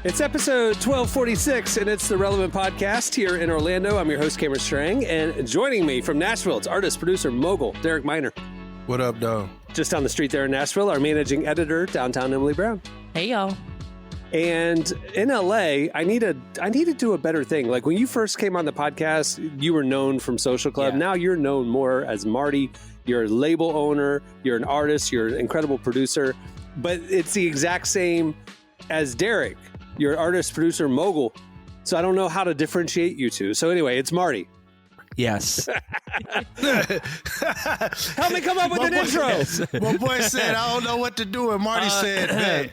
It's episode 1246, and it's the Relevant Podcast here in Orlando. I'm your host, Cameron Strang, and joining me from Nashville, it's artist, producer, mogul, Derek Miner. What up, though? Just down the street there in Nashville, our managing editor, downtown Emily Brown. Hey, y'all. And in LA, I need to do a better thing. Like when you first came on the podcast, you were known from Social Club. Yeah. Now you're known more as Marty. You're a label owner. You're an artist. You're an incredible producer. But it's the exact same as Derek. You're an artist, producer, mogul. So I don't know how to differentiate you two. So anyway, it's Marty. Yes. Help me come up with an intro. My boy said, I don't know what to do. And Marty said, hey.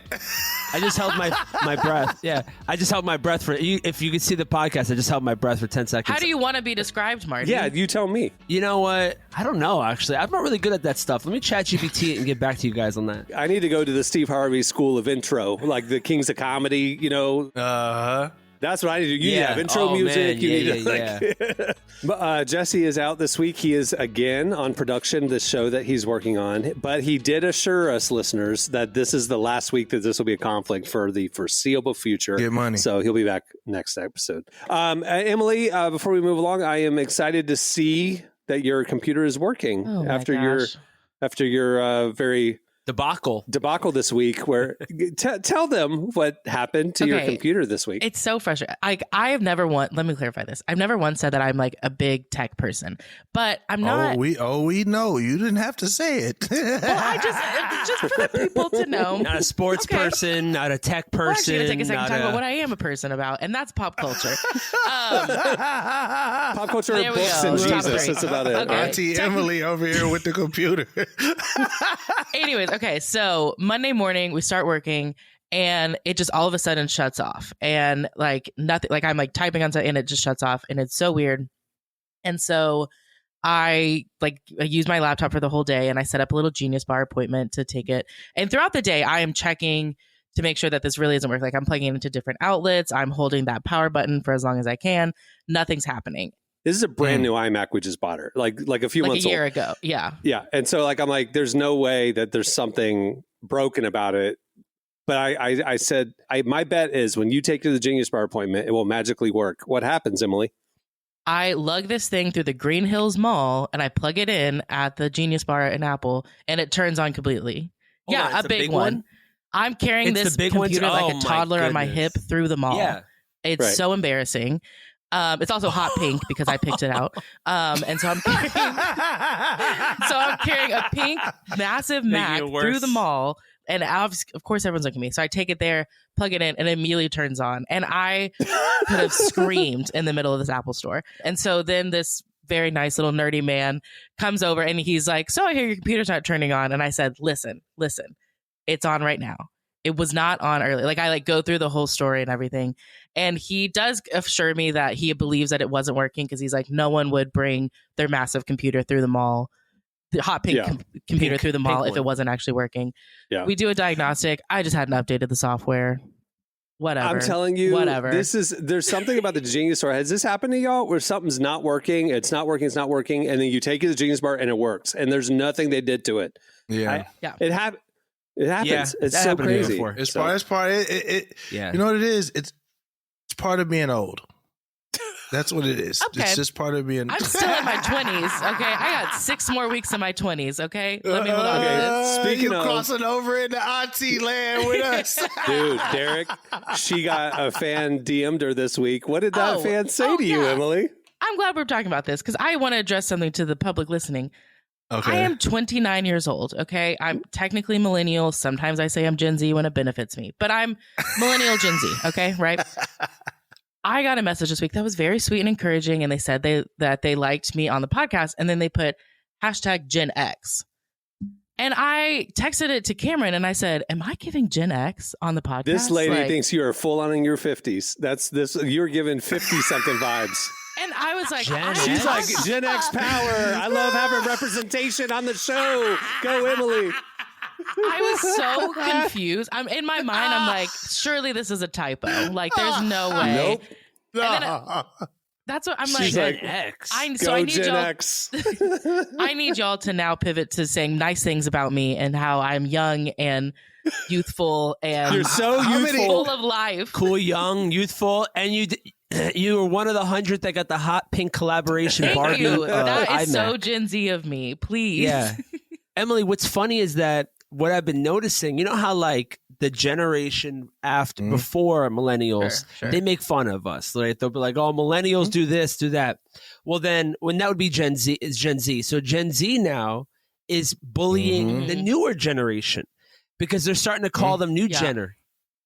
I just held my breath. Yeah. I just held my breath for, if you could see the podcast, I just held my breath for 10 seconds. How do you want to be described, Marty? Yeah, you tell me. You know what? I don't know, actually. I'm not really good at that stuff. Let me chat GPT it and get back to you guys on that. I need to go to the Steve Harvey School of Intro, like the Kings of Comedy, you know. Uh-huh. That's what I need to do. You have intro music. But Jesse is out this week. He is again on production, the show that he's working on. But he did assure us, listeners, that this is the last week that this will be a conflict for the foreseeable future. Get money. So he'll be back next episode. Emily, before we move along, I am excited to see that your computer is working after your very debacle this week. Where tell them what happened to your computer this week. It's so frustrating. I have never let me clarify this. I've never once said that I'm like a big tech person, but I'm not. We know. You didn't have to say it. Well, just for the people to know. Not a sports person, not a tech person. We're actually going to take a second to talk about what I am a person about, and that's pop culture. Pop culture, books, and Jesus. That's about it. Okay. Auntie Emily over here with the computer. Anyways, okay, so Monday morning we start working and it just all of a sudden shuts off and like nothing, like I'm like typing on something and it just shuts off and it's so weird. And so I use my laptop for the whole day and I set up a little Genius Bar appointment to take it. And throughout the day, I am checking to make sure that this really isn't working. Like I'm plugging it into different outlets. I'm holding that power button for as long as I can. Nothing's happening. This is a brand new iMac we just bought her, like a few months a year old. ago. Yeah. Yeah. And so I'm like, there's no way that there's something broken about it. But I said, my bet is when you take to the Genius Bar appointment, it will magically work. What happens, Emily? I lug this thing through the Green Hills Mall and I plug it in at the Genius Bar in Apple and it turns on completely. A big one. I'm carrying this computer like a toddler on my hip through the mall. Yeah. It's so embarrassing. It's also hot pink because I picked it out. And so I'm carrying a pink massive Mac through the mall. And of course everyone's looking at me. So I take it there, plug it in, and it immediately turns on. And I could have screamed in the middle of this Apple store. And so then this very nice little nerdy man comes over and he's like, so I hear your computer's not turning on. And I said, listen, it's on right now. It was not on early. Like I go through the whole story and everything. And he does assure me that he believes that it wasn't working because he's like, no one would bring their massive computer through the mall, the hot pink computer through the mall if it wasn't actually working. Yeah. We do a diagnostic. I just hadn't updated the software. Whatever. I'm telling you, there's something about the Genius Bar. Has this happened to y'all where something's not working? It's not working. And then you take it to the Genius Bar and it works. And there's nothing they did to it. Yeah. It happens. Yeah, it's so crazy. It's part. You know what it is? It's part of being old. That's what it is. Okay. It's just part of being. I'm still in my 20s. Okay, I got 6 more weeks in my 20s. Okay, let me hold on. Okay, speaking of crossing over into auntie land with us, dude, Derek, she got a fan DM'd her this week. What did that fan say to you, Emily? I'm glad we're talking about this because I want to address something to the public listening. Okay. I am 29 years old, okay? I'm technically millennial. Sometimes I say I'm Gen Z when it benefits me, but I'm millennial Gen Z, okay? Right? I got a message this week that was very sweet and encouraging, and they said that they liked me on the podcast, and then they put hashtag Gen X. And I texted it to Cameron, and I said, am I giving Gen X on the podcast? This lady thinks you are full on in your 50s. You're giving 50-something vibes. And I was like, she's like, Gen X power. I love having representation on the show. Go, Emily. I was so confused. In my mind, I'm like, surely this is a typo. Like, there's no way. Nope. That's what I'm She's like. X. I need Gen y'all. X. I need y'all to now pivot to saying nice things about me and how I'm young and youthful and you're so youthful, full of life, cool, young, youthful, and you were one of the 100 that got the hot pink collaboration. Thank Barbie. you. That is iMac. so Gen Z of me. Please. Yeah, Emily. What's funny is that what I've been noticing. You know how like the generation after before millennials, Sure. they make fun of us. Right? They'll be like, "Oh, millennials do this, do that." Well, then when that would be Gen Z, is Gen Z. So Gen Z now is bullying the newer generation because they're starting to call them new Jenner.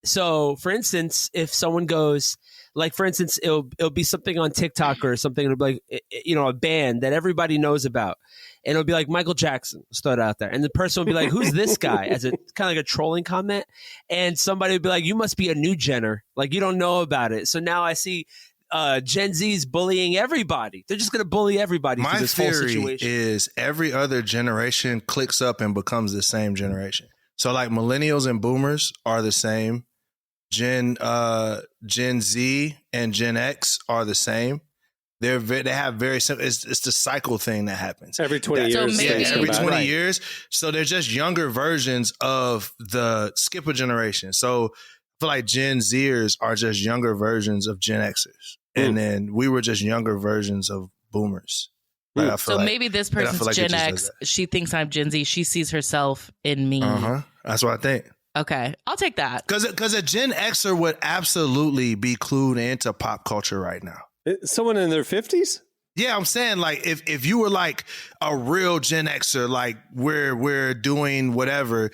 So, for instance, if someone goes, like, for instance, it'll be something on TikTok or something, it'll be like, you know, a band that everybody knows about. And it'll be like Michael Jackson stood out there. And the person will be like, who's this guy? As a kind of like a trolling comment. And somebody would be like, you must be a new Jenner. Like, you don't know about it. So now I see Gen Z's bullying everybody. They're just going to bully everybody through this whole situation. My theory is every other generation clicks up and becomes the same generation. So like millennials and boomers are the same. Gen Z and Gen X are the same. They have very simple. It's the cycle thing that happens every 20 years. So maybe, every 20 years. So they're just younger versions of the skipper generation. So I feel like Gen Zers are just younger versions of Gen Xers, and then we were just younger versions of boomers. Like, so maybe this person's Gen X. She thinks I'm Gen Z. She sees herself in me. That's what I think. Okay, I'll take that. Because a Gen Xer would absolutely be clued into pop culture right now. Someone in their 50s? Yeah, I'm saying like if you were like a real Gen Xer, like we're doing whatever,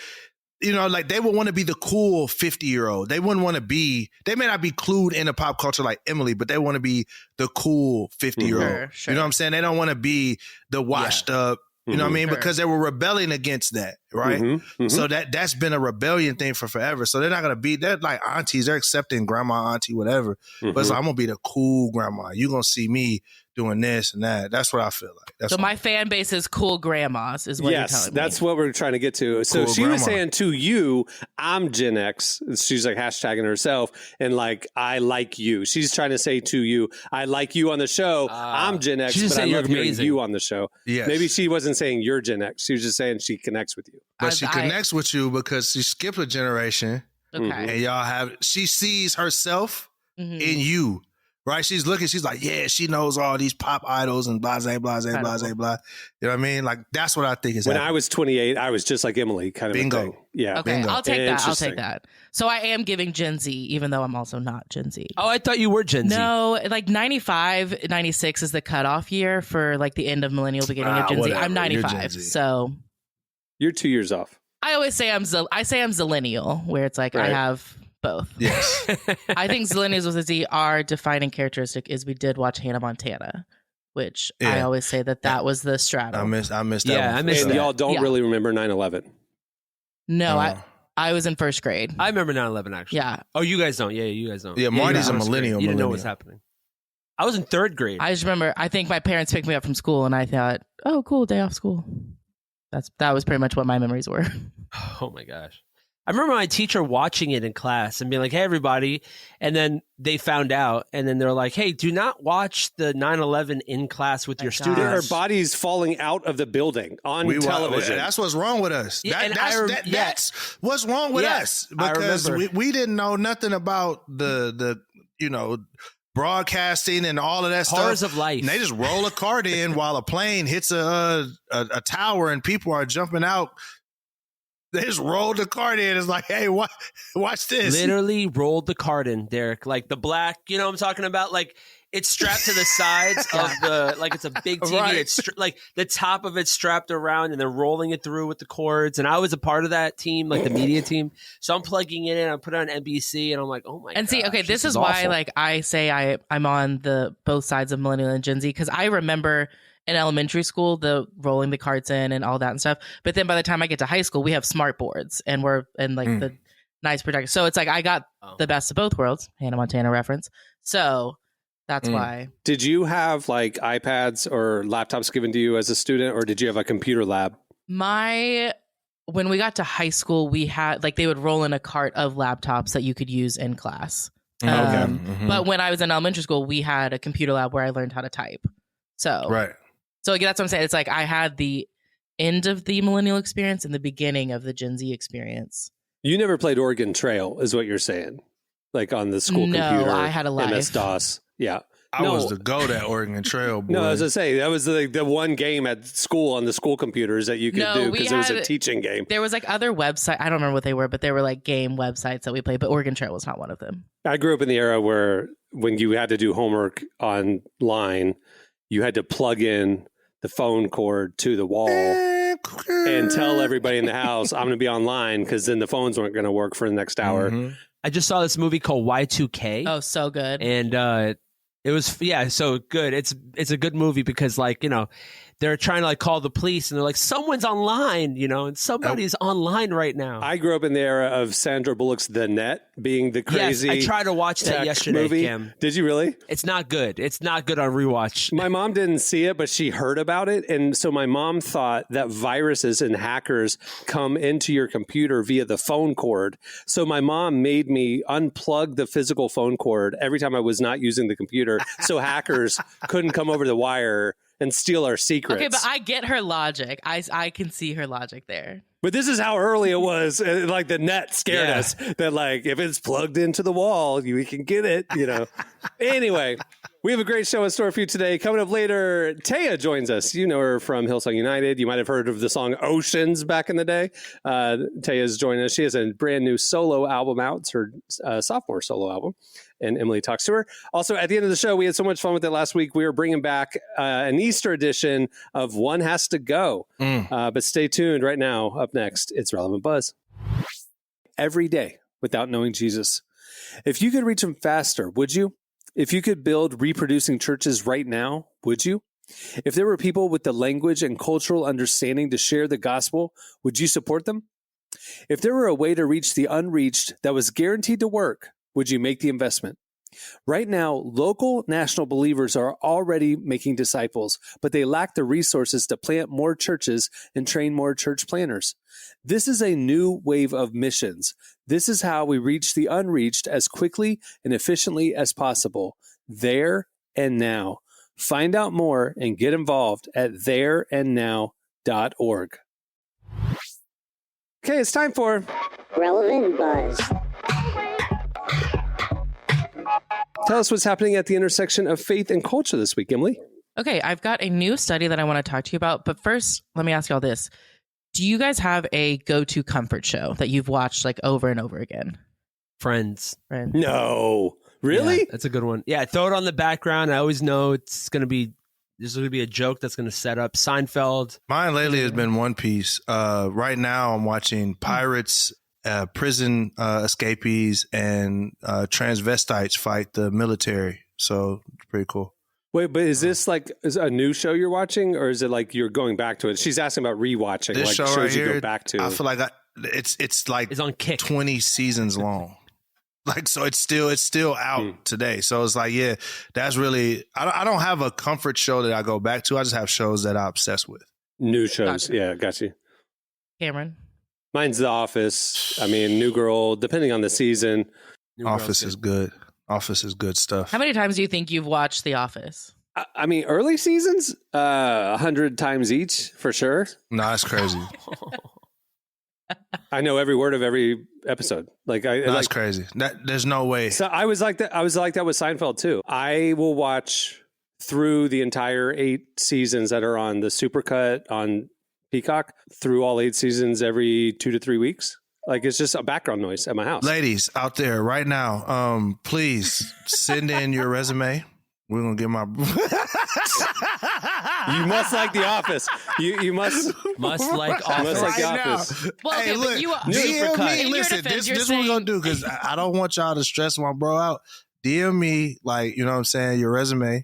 you know, like they would want to be the cool 50-year-old. They wouldn't want to be. They may not be clued into pop culture like Emily, but they want to be the cool 50-year-old. Sure. You know what I'm saying? They don't want to be the washed up. You know what I mean? Because they were rebelling against that, right? So that's been a rebellion thing for forever. So they're not going to be, they're like aunties. They're accepting grandma, auntie, whatever. But it's like, I'm going to be the cool grandma. You're going to see me doing this and that. That's what I feel like. So my fan base is cool grandmas is what you're telling me. That's what we're trying to get to. So cool she grandma. was saying to you, I'm Gen X. She's like hashtagging herself and like, I like you. She's trying to say to you, I like you on the show. I'm Gen X, but I love hearing you on the show. Yes. Maybe she wasn't saying you're Gen X. She was just saying she connects with you. But she connects with you because she skipped a generation. Okay. And y'all she sees herself in you. Right? She's looking, she's like, yeah, she knows all these pop idols and blah, blah, blah, blah, blah, blah. You know what I mean? Like, that's what I think is When happening. I was 28, I was just like Emily, kind of Bingo. a thing. Yeah. Okay, Bingo. I'll take that. I'll take that. So I am giving Gen Z, even though I'm also not Gen Z. Oh, I thought you were Gen Z. No, like 95, 96 is the cutoff year for like the end of millennial, beginning of Gen whatever. Z. I'm 95, so You're 2 years off. I always say I'm zillennial, where it's like I have both. Yes. I think Zillennials with a Z, our defining characteristic is we did watch Hannah Montana, which I always say that was the straddle. I missed that. Yeah, one. I missed And that. y'all don't really remember 9/11. No, I was in first grade. I remember 9/11 actually. Yeah. Oh, you guys don't. Yeah, you guys don't. Yeah, Marty's a millennial. You didn't know what's happening. I was in third grade. I just remember, I think my parents picked me up from school and I thought, oh, cool, day off school. That was pretty much what my memories were. Oh my gosh. I remember my teacher watching it in class and being like, hey, everybody. And then they found out. And then they're like, hey, do not watch the 9/11 in class with your students. There are bodies falling out of the building on television. That's what's wrong with us. Yeah, That's what's wrong with us. Because we didn't know nothing about the broadcasting and all of that Horrors stuff. of life. And they just roll a cart in while a plane hits a tower and people are jumping out. They just rolled the cart in. It's like, hey, watch this. Literally rolled the cart in, Derek. Like the black, you know what I'm talking about? Like it's strapped to the sides of the, like it's a big TV. Right. It's like the top of it's strapped around and they're rolling it through with the cords. And I was a part of that team, like the media team. So I'm plugging it in. I put it on NBC and I'm like, oh my God. And see, okay, this is why like I say I'm on the both sides of millennial and Gen Z, because I remember in elementary school, the rolling the carts in and all that and stuff. But then by the time I get to high school, we have smart boards and the nice projector. So it's like I got the best of both worlds, Hannah Montana reference. So that's why. Did you have like iPads or laptops given to you as a student, or did you have a computer lab? When we got to high school, we had like they would roll in a cart of laptops that you could use in class. But when I was in elementary school, we had a computer lab where I learned how to type. So that's what I'm saying. It's like I had the end of the millennial experience and the beginning of the Gen Z experience. You never played Oregon Trail, is what you're saying? Like on the school computer? No, I had a life. MS-DOS. Yeah. I was the GOAT at Oregon Trail, boy. No, as I say, that was the one game at school on the school computers that you could do because it was a teaching game. There was like other websites. I don't remember what they were, but they were like game websites that we played. But Oregon Trail was not one of them. I grew up in the era where when you had to do homework online, you had to plug in the phone cord to the wall and tell everybody in the house, I'm going to be online, because then the phones weren't going to work for the next hour. I just saw this movie called Y2K. Oh, so good. And it was, so good. It's a good movie because, like, you know, they're trying to like call the police and they're like, someone's online, you know, and somebody's online right now. I grew up in the era of Sandra Bullock's The Net being the crazy. Yes, I tried to watch that yesterday, movie. Kim. Did you really? It's not good. It's not good on rewatch. My mom didn't see it, but she heard about it. And so my mom thought that viruses and hackers come into your computer via the phone cord. So my mom made me unplug the physical phone cord every time I was not using the computer so hackers couldn't come over the wire and steal our secrets. Okay, but I get her logic. I can see her logic there. But this is how early it was. Like the net scared us that like if it's plugged into the wall, we can get it, you know. Anyway, we have a great show in store for you today. Coming up later, TAYA joins us. You know her from Hillsong United. You might have heard of the song Oceans back in the day. TAYA's joining us. She has a brand new solo album out. It's her sophomore solo album. And Emily talks to her. Also, at the end of the show, we had so much fun with it last week. We were bringing back an Easter edition of One Has to Go. But stay tuned right now. Up next, it's Relevant Buzz. Every day without knowing Jesus. If you could reach him faster, would you? If you could build reproducing churches right now, would you? If there were people with the language and cultural understanding to share the gospel, would you support them? If there were a way to reach the unreached that was guaranteed to work, would you make the investment? Right now, local national believers are already making disciples, but they lack the resources to plant more churches and train more church planners. This is a new wave of missions. This is how we reach the unreached as quickly and efficiently as possible, there and now. Find out more and get involved at thereandnow.org. Okay, it's time for Relevant Buzz. Tell us what's happening at the intersection of faith and culture this week, Emily. Okay, I've got a new study that I want to talk to you about. But first, let me ask you all this. Do you guys have a go-to comfort show that you've watched like over and over again? Friends. No. Really? Yeah, that's a good one. Yeah, throw it on the background. I always know there's going to be a joke that's going to set up Seinfeld. Mine lately has been One Piece. Right now I'm watching Pirates, prison escapees, and transvestites fight the military. So it's pretty cool. Wait, but is this like a new show you're watching, or is it like you're going back to it? She's asking about rewatching. This like show shows right you here, go back to. I feel like it's like it's on Kick. 20 seasons long. Like, so it's still out today. So it's like, yeah, that's really, I don't have a comfort show that I go back to. I just have shows that I obsess with. New shows. Gotcha. Yeah, got you. Cameron? Mine's The Office. I mean, New Girl, depending on the season. Office is good. Office is good stuff. How many times do you think you've watched The Office? I mean, early seasons, 100 times each for sure. No, that's crazy. I know every word of every episode. That's crazy. There's no way. So I was like that. I was like that with Seinfeld too. I will watch through the entire 8 seasons that are on the Supercut on Peacock, through all 8 seasons every 2 to 3 weeks. Like, it's just a background noise at my house. Ladies out there right now, please send in your resume. We're going to get my... You must like The Office. You must like Office. Must like The Right Office. Well, okay, hey, look, but you DM me. Listen, this is what we're going to do, because I don't want y'all to stress my bro out. DM me, like, you know what I'm saying, your resume,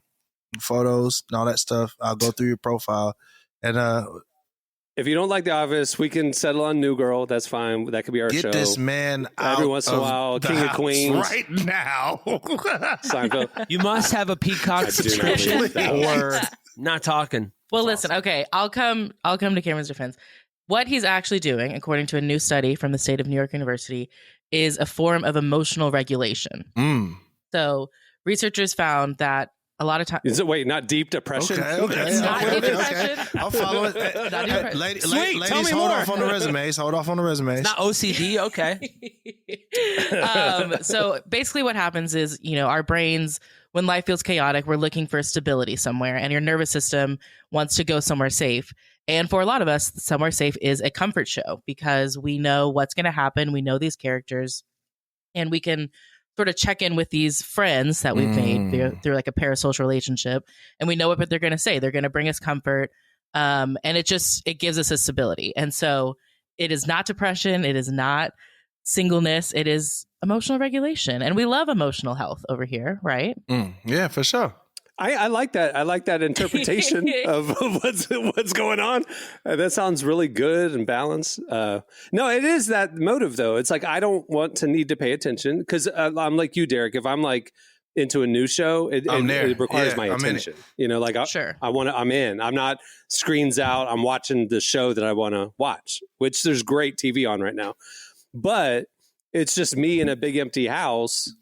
photos, and all that stuff. I'll go through your profile. And if you don't like The Office, we can settle on New Girl. That's fine. That could be our show. get this man out every once in a while. the King of house Queens right now. Seinfeld. You must have a Peacock subscription or not talking. Well, listen, okay, I'll come to Cameron's defense. What he's actually doing, according to a new study from the state of New York University, is a form of emotional regulation. So researchers found that a lot of times... Is it, wait, not deep depression? Okay. It's not deep depression. I'll follow it. Ladies, hold off on the resumes. It's not OCD, okay. So basically what happens is, our brains, when life feels chaotic, we're looking for stability somewhere, and your nervous system wants to go somewhere safe. And for a lot of us, somewhere safe is a comfort show because we know what's going to happen. We know these characters, and we can sort of check in with these friends that we've made through like a parasocial relationship. And we know what they're going to say. They're going to bring us comfort. And it gives us a stability. And so it is not depression. It is not singleness. It is emotional regulation. And we love emotional health over here, right? Yeah, for sure. I like that. I like that interpretation of what's going on. That sounds really good and balanced. No, it is that motive though. It's like I don't want to need to pay attention because I'm like you, Derek. If I'm like into a new show, it requires my attention. Sure. I'm in. I'm not screens out. I'm watching the show that I want to watch, which there's great TV on right now. But it's just me in a big empty house.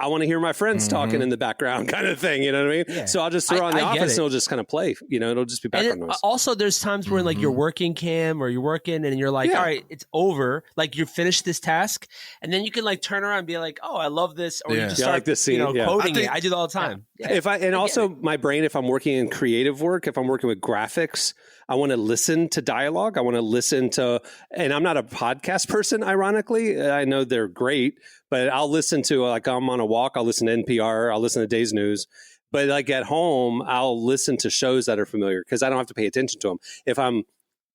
I want to hear my friends talking in the background kind of thing. You know what I mean? Yeah. So I'll just throw on The Office and it'll just kind of play. It'll just be background noise. Also, there's times where like you're working, Cam, or you're working and you're like, all right, it's over. Like you finished this task. And then you can like turn around and be like, oh, I love this. Or you just start like this scene, coding it. I do that all the time. Yeah. Also my brain, if I'm working in creative work, if I'm working with graphics, I want to listen to dialogue. I want to listen to, and I'm not a podcast person, ironically. I know they're great, but I'll listen to, like I'm on a walk, I'll listen to NPR, I'll listen to Days News. But like at home, I'll listen to shows that are familiar because I don't have to pay attention to them. If I'm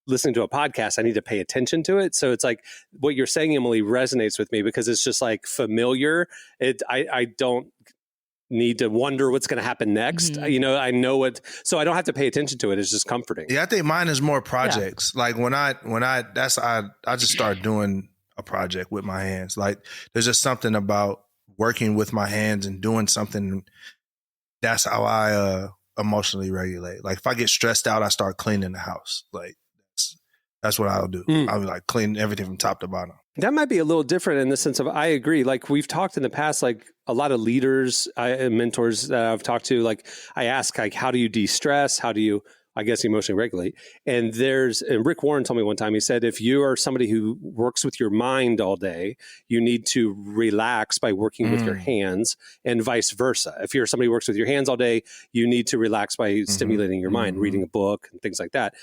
listening to a podcast, I need to pay attention to it. So it's like what you're saying, Emily, resonates with me because it's just like familiar. I don't need to wonder what's going to happen next. I know it, so I don't have to pay attention to it. It's just comforting. Yeah, I think mine is more projects. Yeah. Like when I just start doing a project with my hands. Like there's just something about working with my hands and doing something. That's how I emotionally regulate. Like if I get stressed out, I start cleaning the house. Like that's what I'll do. I'll be like clean everything from top to bottom. That might be a little different in the sense of, I agree. Like we've talked in the past, like a lot of leaders, mentors that I've talked to, like I ask, like, how do you de-stress? How do you, I guess, emotionally regulate? And Rick Warren told me one time, he said, if you are somebody who works with your mind all day, you need to relax by working with your hands, and vice versa. If you're somebody who works with your hands all day, you need to relax by stimulating your mind, reading a book and things like that.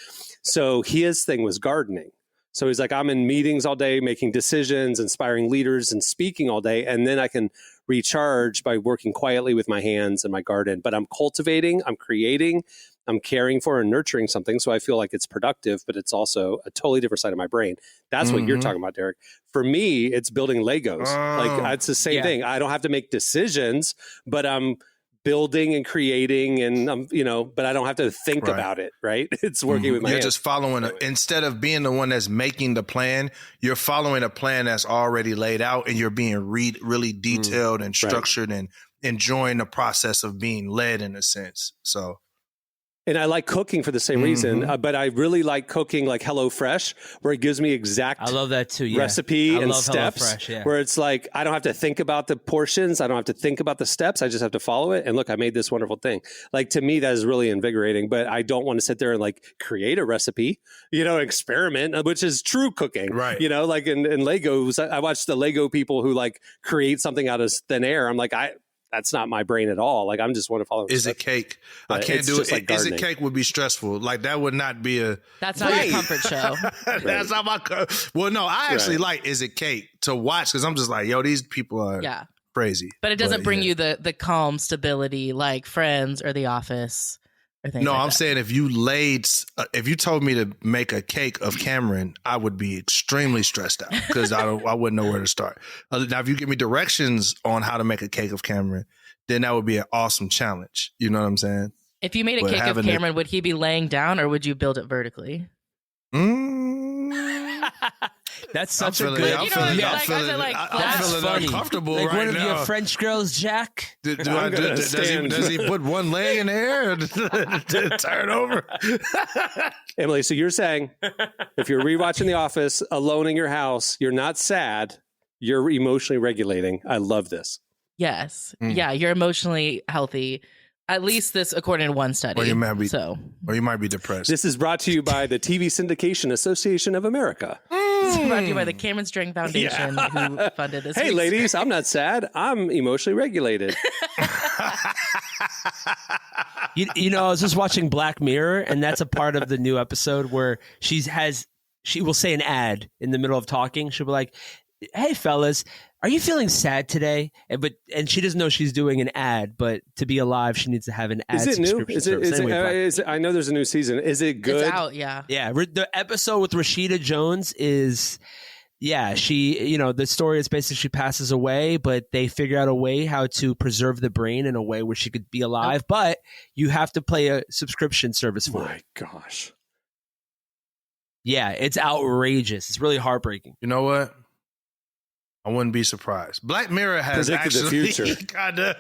So his thing was gardening. So he's like, I'm in meetings all day, making decisions, inspiring leaders, and speaking all day. And then I can recharge by working quietly with my hands and my garden. But I'm cultivating, I'm creating, I'm caring for and nurturing something. So I feel like it's productive, but it's also a totally different side of my brain. That's what you're talking about, Derek. For me, it's building Legos. Like it's the same thing. I don't have to make decisions, but I'm building and creating, and but I don't have to think about it, right? It's working with my hands. You're just following instead of being the one that's making the plan, you're following a plan that's already laid out, and you're being really detailed and structured and enjoying the process of being led in a sense. So. And I like cooking for the same reason, but I really like cooking like HelloFresh, where it gives me exact I love that too, recipe and steps, where it's like, I don't have to think about the portions. I don't have to think about the steps. I just have to follow it. And look, I made this wonderful thing. Like to me, that is really invigorating, but I don't want to sit there and like create a recipe, experiment, which is true cooking, right? Like in Legos, I watched the Lego people who like create something out of thin air. I'm like, that's not my brain at all. Like I'm just want to follow. Is it cake? I can't do it. Like is it cake would be stressful. Like that would not be a. That's not your comfort show. That's not my. Well, no, I actually like Is It Cake to watch because I'm just like, yo, these people are crazy. But it doesn't bring you the calm stability like Friends or The Office. No, I'm saying if you told me to make a cake of Cameron, I would be extremely stressed out because I wouldn't know where to start. Now, if you give me directions on how to make a cake of Cameron, then that would be an awesome challenge. You know what I'm saying? If you made a cake of Cameron, would he be laying down or would you build it vertically? That's such a I'm good. feeling That's funny. uncomfortable like right one of now. your French girls, Jack. Does he put one leg in the air and turn over? Emily, so you're saying if you're rewatching The Office alone in your house, you're not sad, you're emotionally regulating. I love this. Yes. Yeah, you're emotionally healthy. At least this, according to one study. Or you might be depressed. This is brought to you by the TV Syndication Association of America. This is brought to you by the Cameron String Foundation, who funded this. Hey, ladies, I'm not sad. I'm emotionally regulated. You know, I was just watching Black Mirror, and that's a part of the new episode where she will say an ad in the middle of talking. She'll be like, "Hey, fellas, are you feeling sad today?" And she doesn't know she's doing an ad, but to be alive, she needs to have an ad. Is it new? Is it? I know there's a new season. Is it good? It's out, yeah. Yeah, the episode with Rashida Jones is, she, the story is basically she passes away, but they figure out a way how to preserve the brain in a way where she could be alive, but you have to pay a subscription service for it. My gosh. Yeah, it's outrageous. It's really heartbreaking. You know what? I wouldn't be surprised. Black Mirror has predicted the future. Kinda.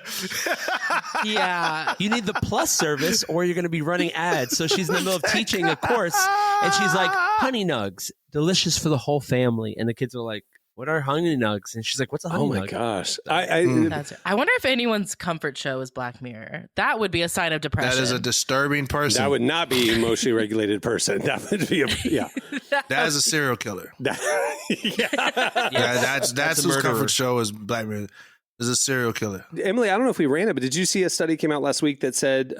Yeah. You need the Plus service or you're going to be running ads. So she's in the middle of teaching a course and she's like, "Honey Nugs, delicious for the whole family." And the kids are like, "What are Honey Nugs?" And she's like, "What's a Honey Nug?" Oh my gosh. I wonder if anyone's comfort show is Black Mirror. That would be a sign of depression. That is a disturbing person. That would not be emotionally regulated person. That would be That is a serial killer. That's whose comfort show is Black Mirror. Is a serial killer. Emily, I don't know if we ran it, but did you see a study came out last week that said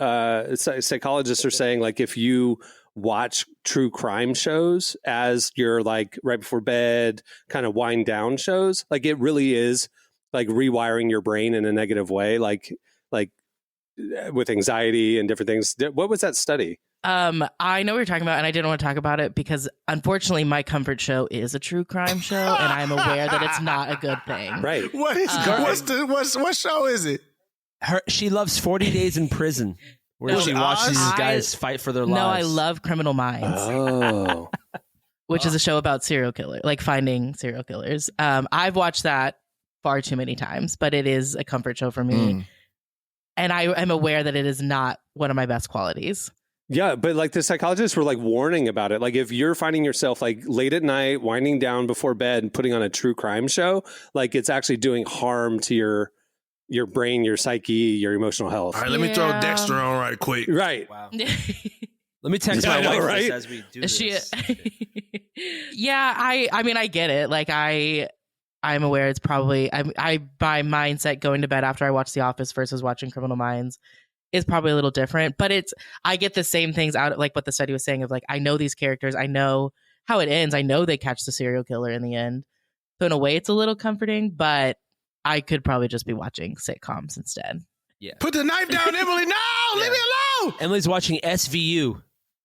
psychologists are saying like if you watch true crime shows as you're like right before bed, kind of wind down shows, like it really is like rewiring your brain in a negative way, like with anxiety and different things. What was that study? I know what you're talking about, and I didn't want to talk about it because unfortunately my comfort show is a true crime show, and I'm aware that it's not a good thing. Right. What show is it? She loves 40 Days in Prison, where she watches these guys fight for their lives. No, I love Criminal Minds. Oh. Which is a show about serial killer, like finding serial killers. I've watched that far too many times, but it is a comfort show for me. And I am aware that it is not one of my best qualities. Yeah, but like the psychologists were like warning about it. Like if you're finding yourself like late at night, winding down before bed and putting on a true crime show, like it's actually doing harm to your brain, your psyche, your emotional health. All right, let me throw Dexter on right quick. Right. Wow. Let me text my wife right? As we do this. Yeah, I mean, I get it. Like I'm aware it's probably, my mindset going to bed after I watch The Office versus watching Criminal Minds is probably a little different, but I get the same things out, like what the study was saying of like, I know these characters, I know how it ends. I know they catch the serial killer in the end. So in a way it's a little comforting, but I could probably just be watching sitcoms instead. Yeah. Put the knife down, Emily. No, leave me alone. Emily's watching SVU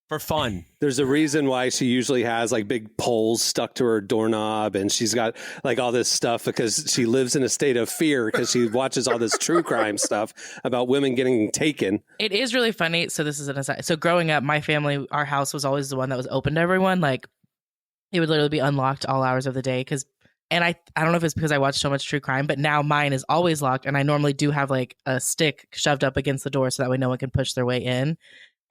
for fun. There's a reason why she usually has like big poles stuck to her doorknob and she's got like all this stuff because she lives in a state of fear because she watches all this true crime stuff about women getting taken. It is really funny. So this is an aside. So growing up, my family, our house was always the one that was open to everyone. Like it would literally be unlocked all hours of the day and I don't know if it's because I watch so much true crime, but now mine is always locked and I normally do have like a stick shoved up against the door so that way no one can push their way in.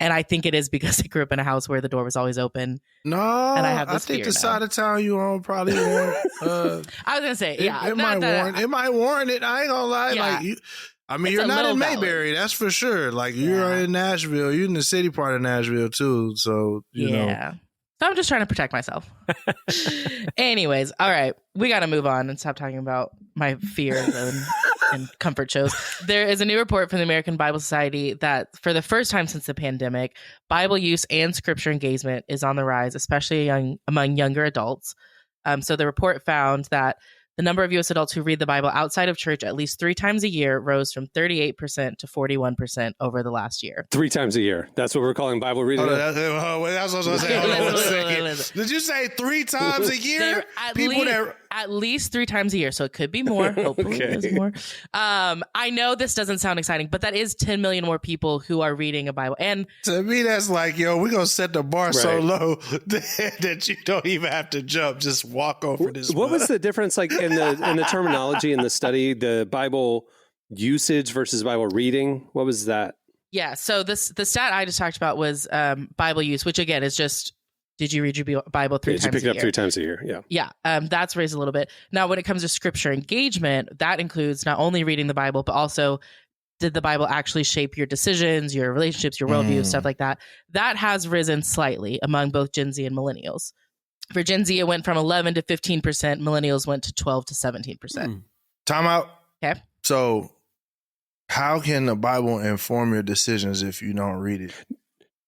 And I think it is because I grew up in a house where the door was always open. No, and I think the side of town you on probably won't. I was gonna say, it might warrant it. I ain't gonna lie. Yeah. Like you're not in Mayberry, that's for sure. Like you're in Nashville. You're in the city part of Nashville too. So you know. So I'm just trying to protect myself. Anyways, all right, we got to move on and stop talking about my fears and comfort shows. There is a new report from the American Bible Society that for the first time since the pandemic, Bible use and scripture engagement is on the rise, especially among younger adults. So the report found that The number of U.S. adults who read the Bible outside of church at least 3 times a year rose from 38% to 41% over the last year. 3 times a year. That's what we're calling Bible reading. That's what I was going to say. Hold on a second. Did you say 3 times a year? At least 3 times a year. So it could be more. Hopefully there's more. I know this doesn't sound exciting, but that is 10 million more people who are reading a Bible. And to me, that's like, we're going to set the bar so low that you don't even have to jump. Just walk over this. What was the difference like in the terminology in the study, the Bible usage versus Bible reading? What was that? Yeah. So the stat I just talked about was Bible use, which again is just, did you read your Bible 3 times a year? You picked it up 3 times a year. Yeah. Yeah. That's raised a little bit. Now, when it comes to scripture engagement, that includes not only reading the Bible, but also did the Bible actually shape your decisions, your relationships, your worldview, stuff like that? That has risen slightly among both Gen Z and millennials. For Gen Z, it went from 11 to 15%. Millennials went to 12 to 17%. Time out. Okay. So how can the Bible inform your decisions if you don't read it?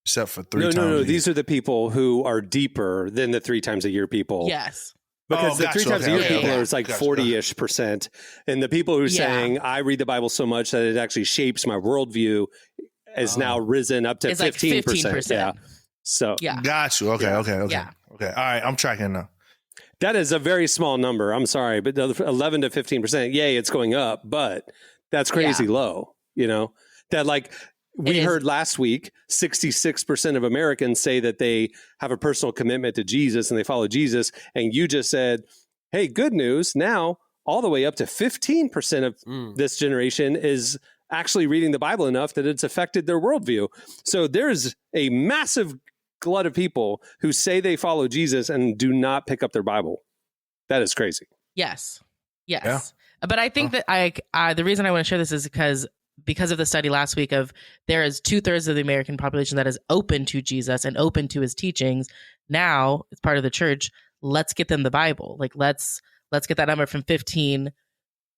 Except for 3 times a year. These are the people who are deeper than the 3 times a year people. Yes. Because the 3 times a year people are like 40-ish%. And the people who are saying, I read the Bible so much that it actually shapes my worldview is now risen up to 15%. Like 15%. Yeah. So got you. Okay. All right. I'm tracking now. That is a very small number. I'm sorry, but 11 to 15%. Yay, it's going up, but that's crazy low. That like we heard last week, 66% of Americans say that they have a personal commitment to Jesus and they follow Jesus. And you just said, hey, good news. Now, all the way up to 15% of this generation is actually reading the Bible enough that it's affected their worldview. So there's a massive glut of people who say they follow Jesus and do not pick up their Bible. That is crazy. Yes. Yeah. But I think that the reason I want to share this is because of the study last week of there is 2/3 of the American population that is open to Jesus and open to his teachings. Now it's part of the church. Let's get them the Bible. Like let's get that number from 15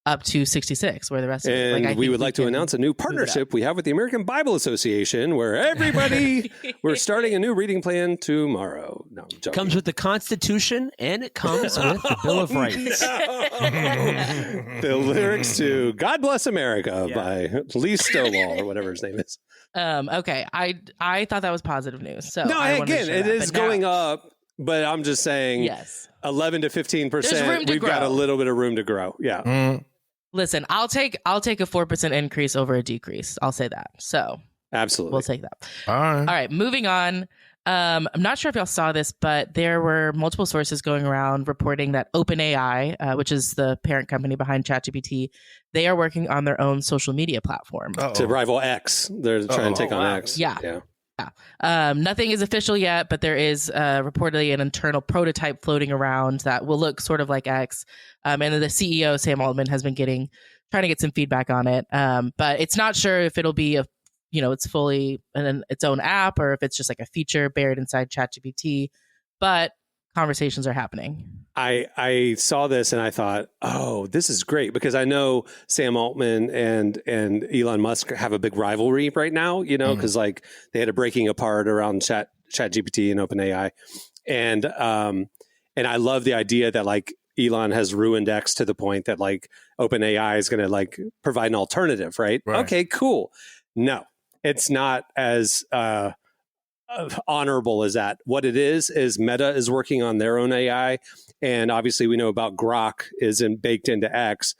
up to 66, where the rest of it. And we would like to announce a new partnership we have with the American Bible Association, where we're starting a new reading plan tomorrow. No, I'm joking. Comes with the Constitution and it comes with the Bill of Rights. The lyrics to God Bless America by Lee Stovall or whatever his name is. Okay. I thought that was positive news. So again, it is going up, but I'm just saying 11 to 15%, we've got a little bit of room to grow. Yeah. Listen, I'll take a 4% increase over a decrease. I'll say that. So absolutely, we'll take that. All right. Moving on. I'm not sure if y'all saw this, but there were multiple sources going around reporting that OpenAI, which is the parent company behind ChatGPT, they are working on their own social media platform to rival X. They're trying to take on X. Yeah. Nothing is official yet, but there is reportedly an internal prototype floating around that will look sort of like X. And then the CEO, Sam Altman, has been trying to get some feedback on it. But it's not sure if it'll be it's fully its own app or if it's just like a feature buried inside ChatGPT. But conversations are happening. I saw this and I thought, oh, this is great, because I know Sam Altman and Elon Musk have a big rivalry right now, because like they had a breaking apart around ChatGPT and OpenAI. And I love the idea that like Elon has ruined X to the point that like OpenAI is going to like provide an alternative, right? Okay, cool. No, it's not as honorable as that. What it is Meta is working on their own AI, and obviously we know about Grok is baked into X.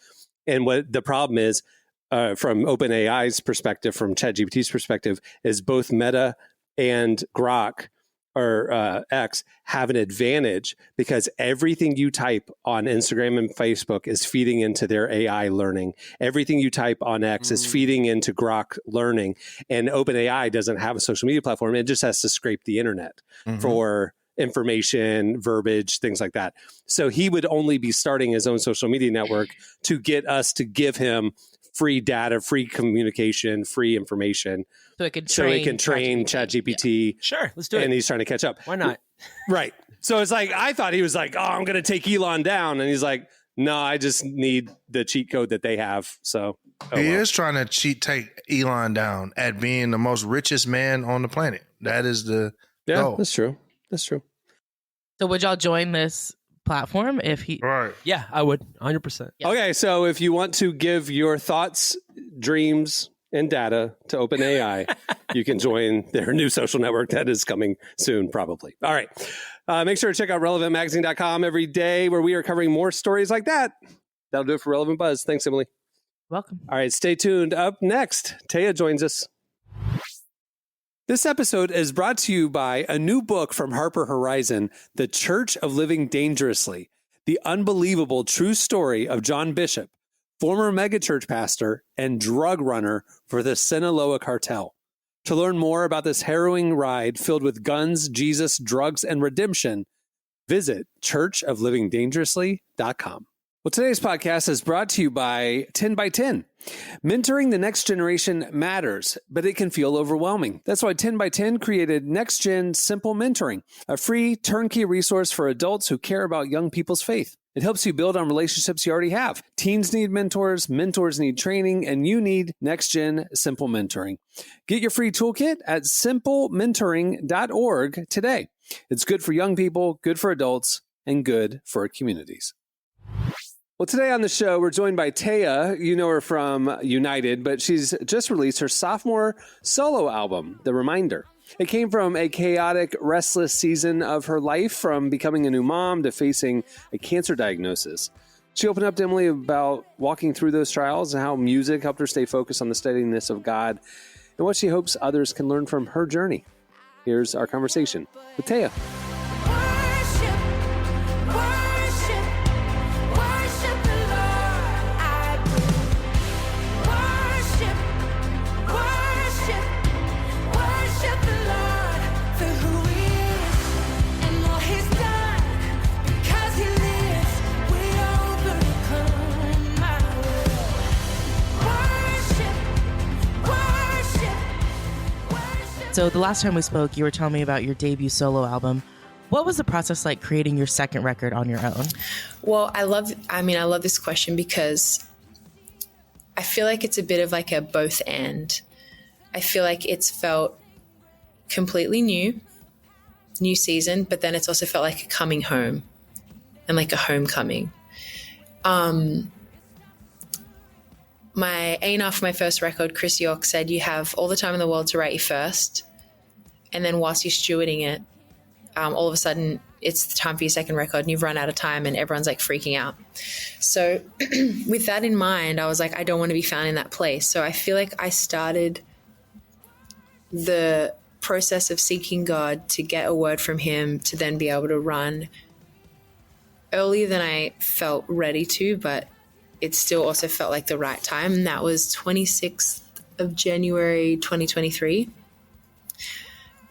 And what the problem is, from OpenAI's perspective, from ChatGPT's perspective, is both Meta and Grok or X have an advantage because everything you type on Instagram and Facebook is feeding into their AI learning. Everything you type on X is feeding into Grok learning. And OpenAI doesn't have a social media platform. It just has to scrape the internet for information, verbiage, things like that. So he would only be starting his own social media network to get us to give him free data, free communication, free information. So it can train ChatGPT. Yeah. Sure, let's do it. And he's trying to catch up. Why not? Right. So it's like, I thought he was like, oh, I'm going to take Elon down. And he's like, no, I just need the cheat code that they have. So he is trying to take Elon down at being the most richest man on the planet. That is the goal. That's true. That's true. So would y'all join this platform if he. Right. Yeah, I would 100%. Yeah. Okay, so if you want to give your thoughts, dreams, and data to OpenAI, you can join their new social network that is coming soon, probably. All right. Make sure to check out relevantmagazine.com every day where we are covering more stories like that. That'll do it for Relevant Buzz. Thanks, Emily. Welcome. All right, stay tuned. Up next, Taya joins us. This episode is brought to you by a new book from Harper Horizon, The Church of Living Dangerously, the unbelievable true story of John Bishop, former megachurch pastor and drug runner for the Sinaloa cartel. To learn more about this harrowing ride filled with guns, Jesus, drugs, and redemption, visit churchoflivingdangerously.com. Well, today's podcast is brought to you by 10 by 10. Mentoring the next generation matters, but it can feel overwhelming. That's why 10 by 10 created Next Gen Simple Mentoring, a free turnkey resource for adults who care about young people's faith. It helps you build on relationships you already have. Teens need mentors, mentors need training, and you need Next Gen Simple Mentoring. Get your free toolkit at simplementoring.org today. It's good for young people, good for adults, and good for communities. Well, today on the show, we're joined by Taya. You know her from United, but she's just released her sophomore solo album, The Reminder. It came from a chaotic, restless season of her life, from becoming a new mom to facing a cancer diagnosis. She opened up to Emily about walking through those trials and how music helped her stay focused on the steadiness of God and what she hopes others can learn from her journey. Here's our conversation with Taya. So the last time we spoke, you were telling me about your debut solo album. What was the process like creating your second record on your own? Well, I love this question because I feel like it's a bit of like a both and. I feel like it's felt completely new season, but then it's also felt like a coming home and like a homecoming. My A&R for my first record, Chris York, said you have all the time in the world to write your first, and then whilst you're stewarding it, all of a sudden it's the time for your second record and you've run out of time and everyone's like freaking out. So with that in mind, I was like, I don't want to be found in that place. So I feel like I started the process of seeking God to get a word from him to then be able to run earlier than I felt ready to, but it still also felt like the right time. And that was 26th of January, 2023.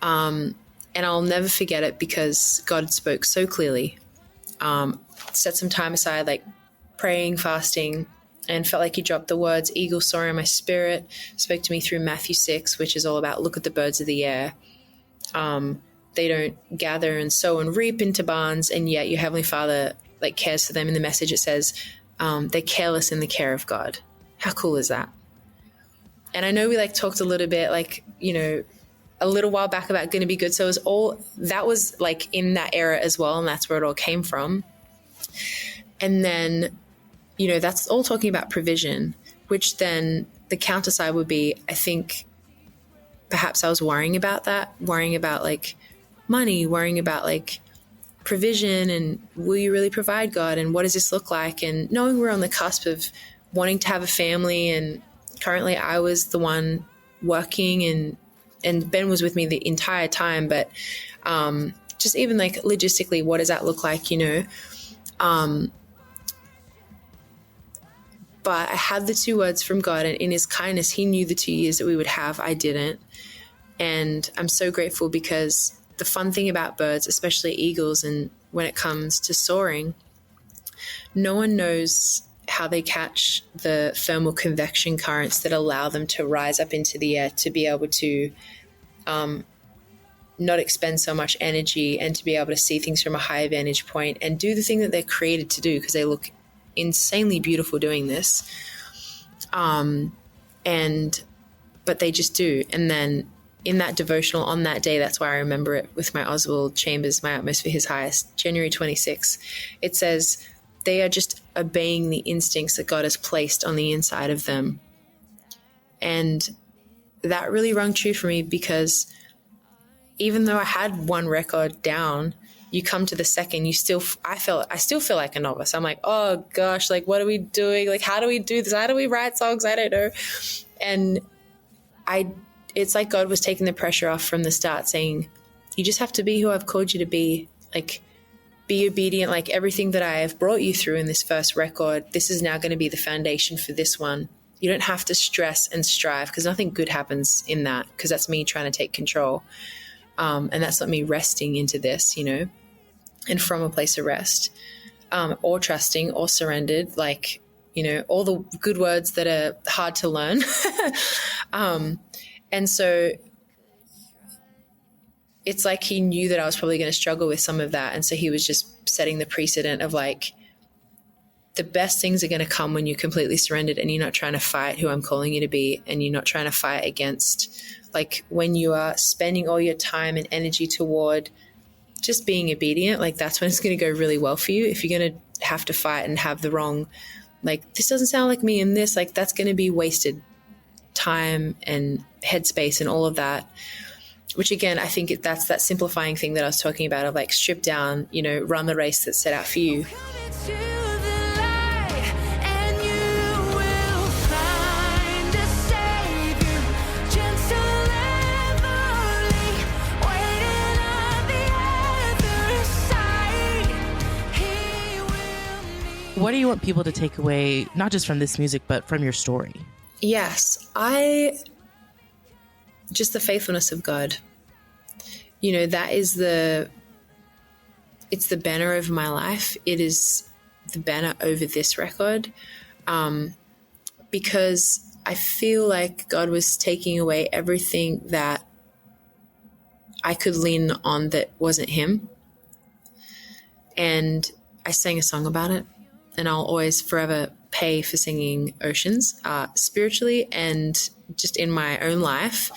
And I'll never forget it because God spoke so clearly. Set some time aside, like praying, fasting, and felt like he dropped the words, eagle soar in my spirit, spoke to me through Matthew 6, which is all about look at the birds of the air. They don't gather and sow and reap into barns, and yet your Heavenly Father like cares for them. In the message it says, they're careless in the care of God. How cool is that? And I know we like talked a little bit like, you know, a little while back about going to be good. So it was that was like in that era as well. And that's where it all came from. And then, you know, that's all talking about provision, which then the counter side would be, I think perhaps I was worrying about like money, worrying about like provision and will you really provide, God, and what does this look like, and knowing we're on the cusp of wanting to have a family, and currently I was the one working and Ben was with me the entire time, but just even like logistically, what does that look like, you know? But I had the two words from God, and in his kindness he knew the 2 years that we would have. I didn't, and I'm so grateful because the fun thing about birds, especially eagles, and when it comes to soaring, no one knows how they catch the thermal convection currents that allow them to rise up into the air to be able to not expend so much energy and to be able to see things from a higher vantage point and do the thing that they're created to do, because they look insanely beautiful doing this. But they just do. And then in that devotional on that day, that's why I remember it with my Oswald Chambers, My Utmost for His Highest, January 26. It says, they are just obeying the instincts that God has placed on the inside of them. And that really rung true for me, because even though I had one record down, you come to the second, I still feel like a novice. I'm like, oh gosh, like, what are we doing? Like, how do we do this? How do we write songs? I don't know. And it's like God was taking the pressure off from the start, saying, you just have to be who I've called you to be. Like, be obedient. Like, everything that I have brought you through in this first record, this is now going to be the foundation for this one. You don't have to stress and strive, because nothing good happens in that, because that's me trying to take control. And that's not me resting into this, you know, and from a place of rest, or trusting or surrendered, like, you know, all the good words that are hard to learn. And so it's like he knew that I was probably going to struggle with some of that. And so he was just setting the precedent of, like, the best things are going to come when you're completely surrendered and you're not trying to fight who I'm calling you to be, and you're not trying to fight against, like, when you are spending all your time and energy toward just being obedient, like, that's when it's going to go really well for you. If you're going to have to fight and have the wrong, like, this doesn't sound like me in this, like, that's going to be wasted time and headspace and all of that, which again, I think that's that simplifying thing that I was talking about of, like, strip down, you know, run the race that's set out for you. What do you want people to take away, not just from this music, but from your story? Yes, just the faithfulness of God. You know, that is it's the banner over my life. It is the banner over this record, because I feel like God was taking away everything that I could lean on that wasn't him. And I sang a song about it. And I'll always forever pay for singing Oceans, spiritually and just in my own life,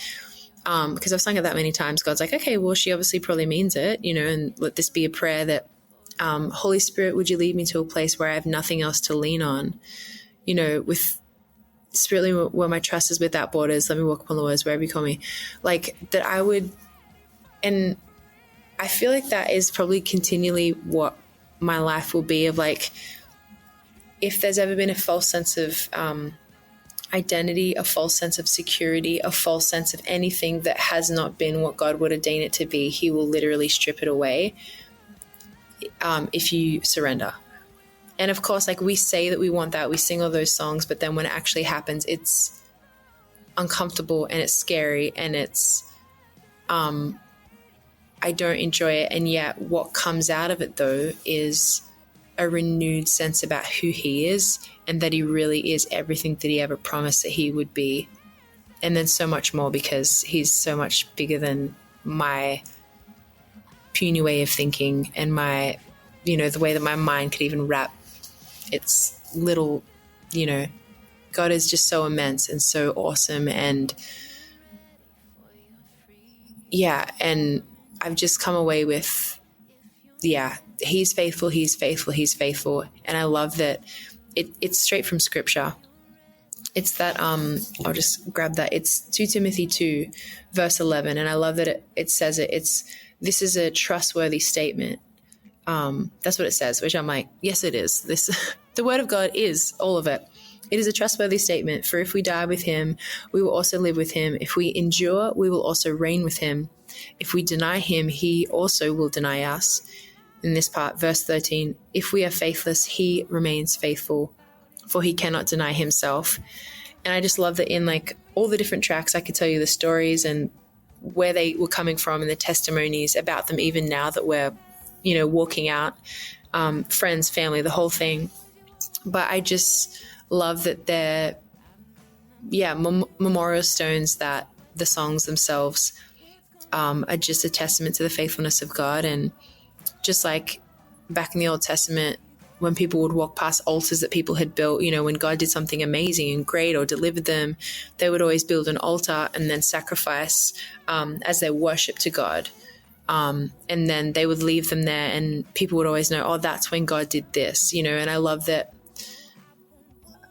because I've sung it that many times. God's like, okay, well, she obviously probably means it, you know, and let this be a prayer that, Holy Spirit, would you lead me to a place where I have nothing else to lean on, you know, with spiritually where my trust is without borders. Let me walk upon the waters wherever you call me. Like, that I would, and I feel like that is probably continually what my life will be, of, like, if there's ever been a false sense of identity, a false sense of security, a false sense of anything that has not been what God would ordain it to be, he will literally strip it away if you surrender. And of course, like, we say that we want that, we sing all those songs, but then when it actually happens, it's uncomfortable and it's scary and it's I don't enjoy it. And yet what comes out of it, though, is a renewed sense about who he is, and that he really is everything that he ever promised that he would be. And then so much more, because he's so much bigger than my puny way of thinking and my, you know, the way that my mind could even wrap its little, you know, God is just so immense and so awesome. And yeah, and I've just come away with, yeah, he's faithful, he's faithful, he's faithful. And I love that it's straight from scripture. It's that, I'll just grab that. It's 2 Timothy 2 verse 11. And I love that it says this is a trustworthy statement. That's what it says, which I'm like, yes, it is. The word of God is all of it. It is a trustworthy statement. For if we die with him, we will also live with him. If we endure, we will also reign with him. If we deny him, he also will deny us. In this part, verse 13, if we are faithless, he remains faithful, for he cannot deny himself. And I just love that in, like, all the different tracks, I could tell you the stories and where they were coming from and the testimonies about them, even now that we're, you know, walking out, friends, family, the whole thing. But I just love that they're, memorial stones, that the songs themselves are just a testament to the faithfulness of God. And just like back in the Old Testament, when people would walk past altars that people had built, when God did something amazing and great or delivered them, they would always build an altar and then sacrifice as their worship to God. And then they would leave them there and people would always know, oh, that's when God did this, and I love that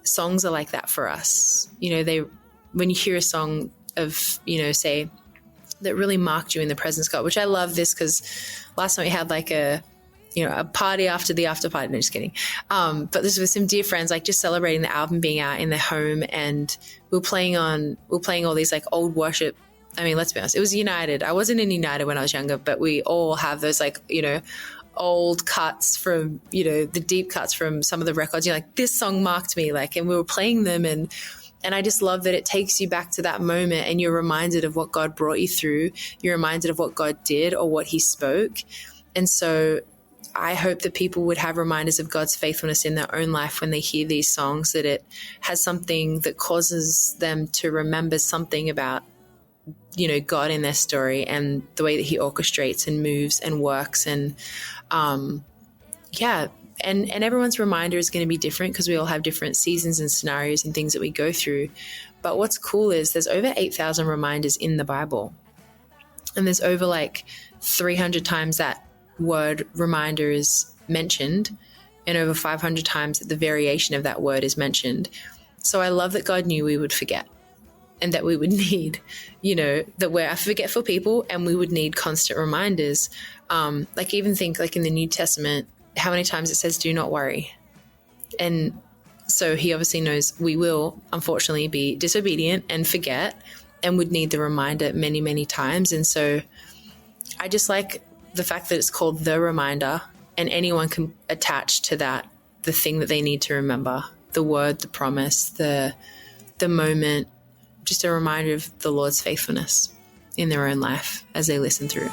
songs are like that for us. When you hear a song of, say, that really marked you in the presence of God, which I love this because last night we had like a party after the after party. No, just kidding. But this was some dear friends, like just celebrating the album being out in their home. And we're playing all these like old worship. I mean, let's be honest, it was United. I wasn't in United when I was younger, but we all have those like, old cuts from, the deep cuts from some of the records. You're like, this song marked me, like, and we were playing them. And I just love that it takes you back to that moment and you're reminded of what God brought you through. You're reminded of what God did or what he spoke. And so I hope that people would have reminders of God's faithfulness in their own life when they hear these songs, that it has something that causes them to remember something about, God in their story and the way that he orchestrates and moves and works. And and everyone's reminder is going to be different because we all have different seasons and scenarios and things that we go through. But what's cool is there's over 8,000 reminders in the Bible. And there's over like 300 times that word reminder is mentioned and over 500 times that the variation of that word is mentioned. So I love that God knew we would forget and that we would need, that we're a forgetful people and we would need constant reminders. Like even think like in the New Testament, how many times it says, do not worry. And so he obviously knows we will unfortunately be disobedient and forget and would need the reminder many, many times. And so I just like the fact that it's called the reminder and anyone can attach to that the thing that they need to remember, the word, the promise, the moment, just a reminder of the Lord's faithfulness in their own life as they listen through.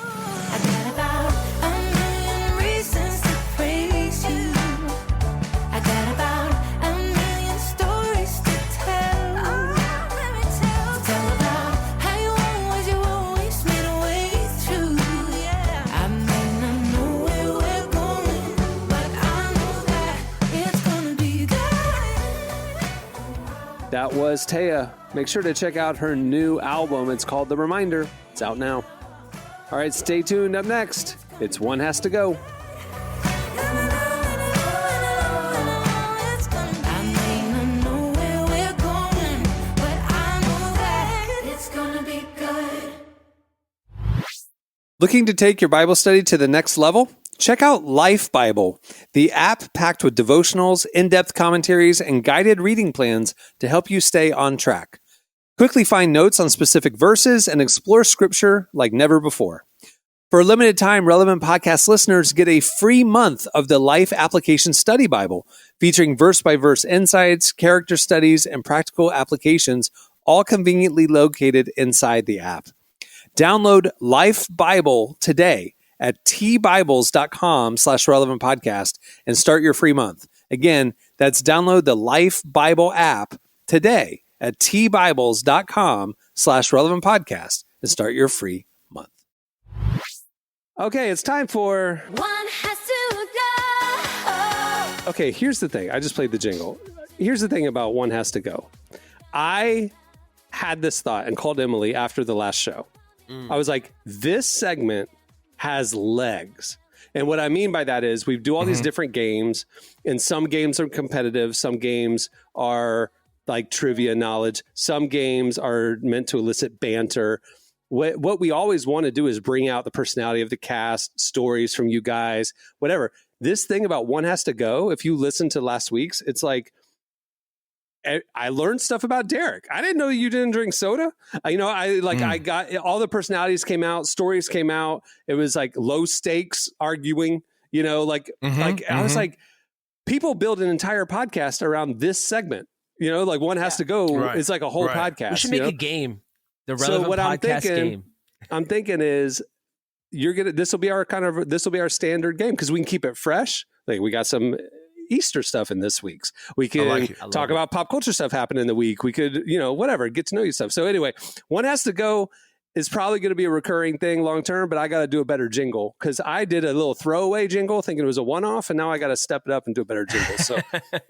That was TAYA. Make sure to check out her new album. It's called The Reminder. It's out now. All right, stay tuned. Up next, it's One Has to Go. Looking to take your Bible study to the next level? Check out Life Bible, the app packed with devotionals, in-depth commentaries, and guided reading plans to help you stay on track. Quickly find notes on specific verses and explore scripture like never before. For a limited time, Relevant Podcast listeners get a free month of the Life Application Study Bible, featuring verse-by-verse insights, character studies, and practical applications, all conveniently located inside the app. Download Life Bible today at tbibles.com/relevantpodcast and start your free month. Again, that's download the Life Bible app today at tbibles.com/relevantpodcast and start your free month. Okay, it's time for One Has to Go. Okay, here's the thing. I just played the jingle. Here's the thing about One Has to Go. I had this thought and called Emily after the last show. I was like, this segment has legs. And what I mean by that is we do all these different games, and some games are competitive. Some games are like trivia knowledge. Some games are meant to elicit banter. What we always want to do is bring out the personality of the cast, stories from you guys, whatever. This thing about One Has to Go, if you listen to last week's, it's like, I learned stuff about Derek. I didn't know you didn't drink soda. I got all the personalities came out, stories came out. It was like low stakes arguing, I was like, people build an entire podcast around this segment, like One Has to Go. Right. It's like a whole podcast. We should make a game. The Relevant Podcast game. I'm thinking is this will be our standard game because we can keep it fresh. Like we got some Easter stuff in this week's. We can talk about pop culture stuff happening in the week. We could, whatever, get to know you stuff. So anyway, One Has to Go is probably going to be a recurring thing long term, but I got to do a better jingle because I did a little throwaway jingle thinking it was a one-off, and now I got to step it up and do a better jingle. So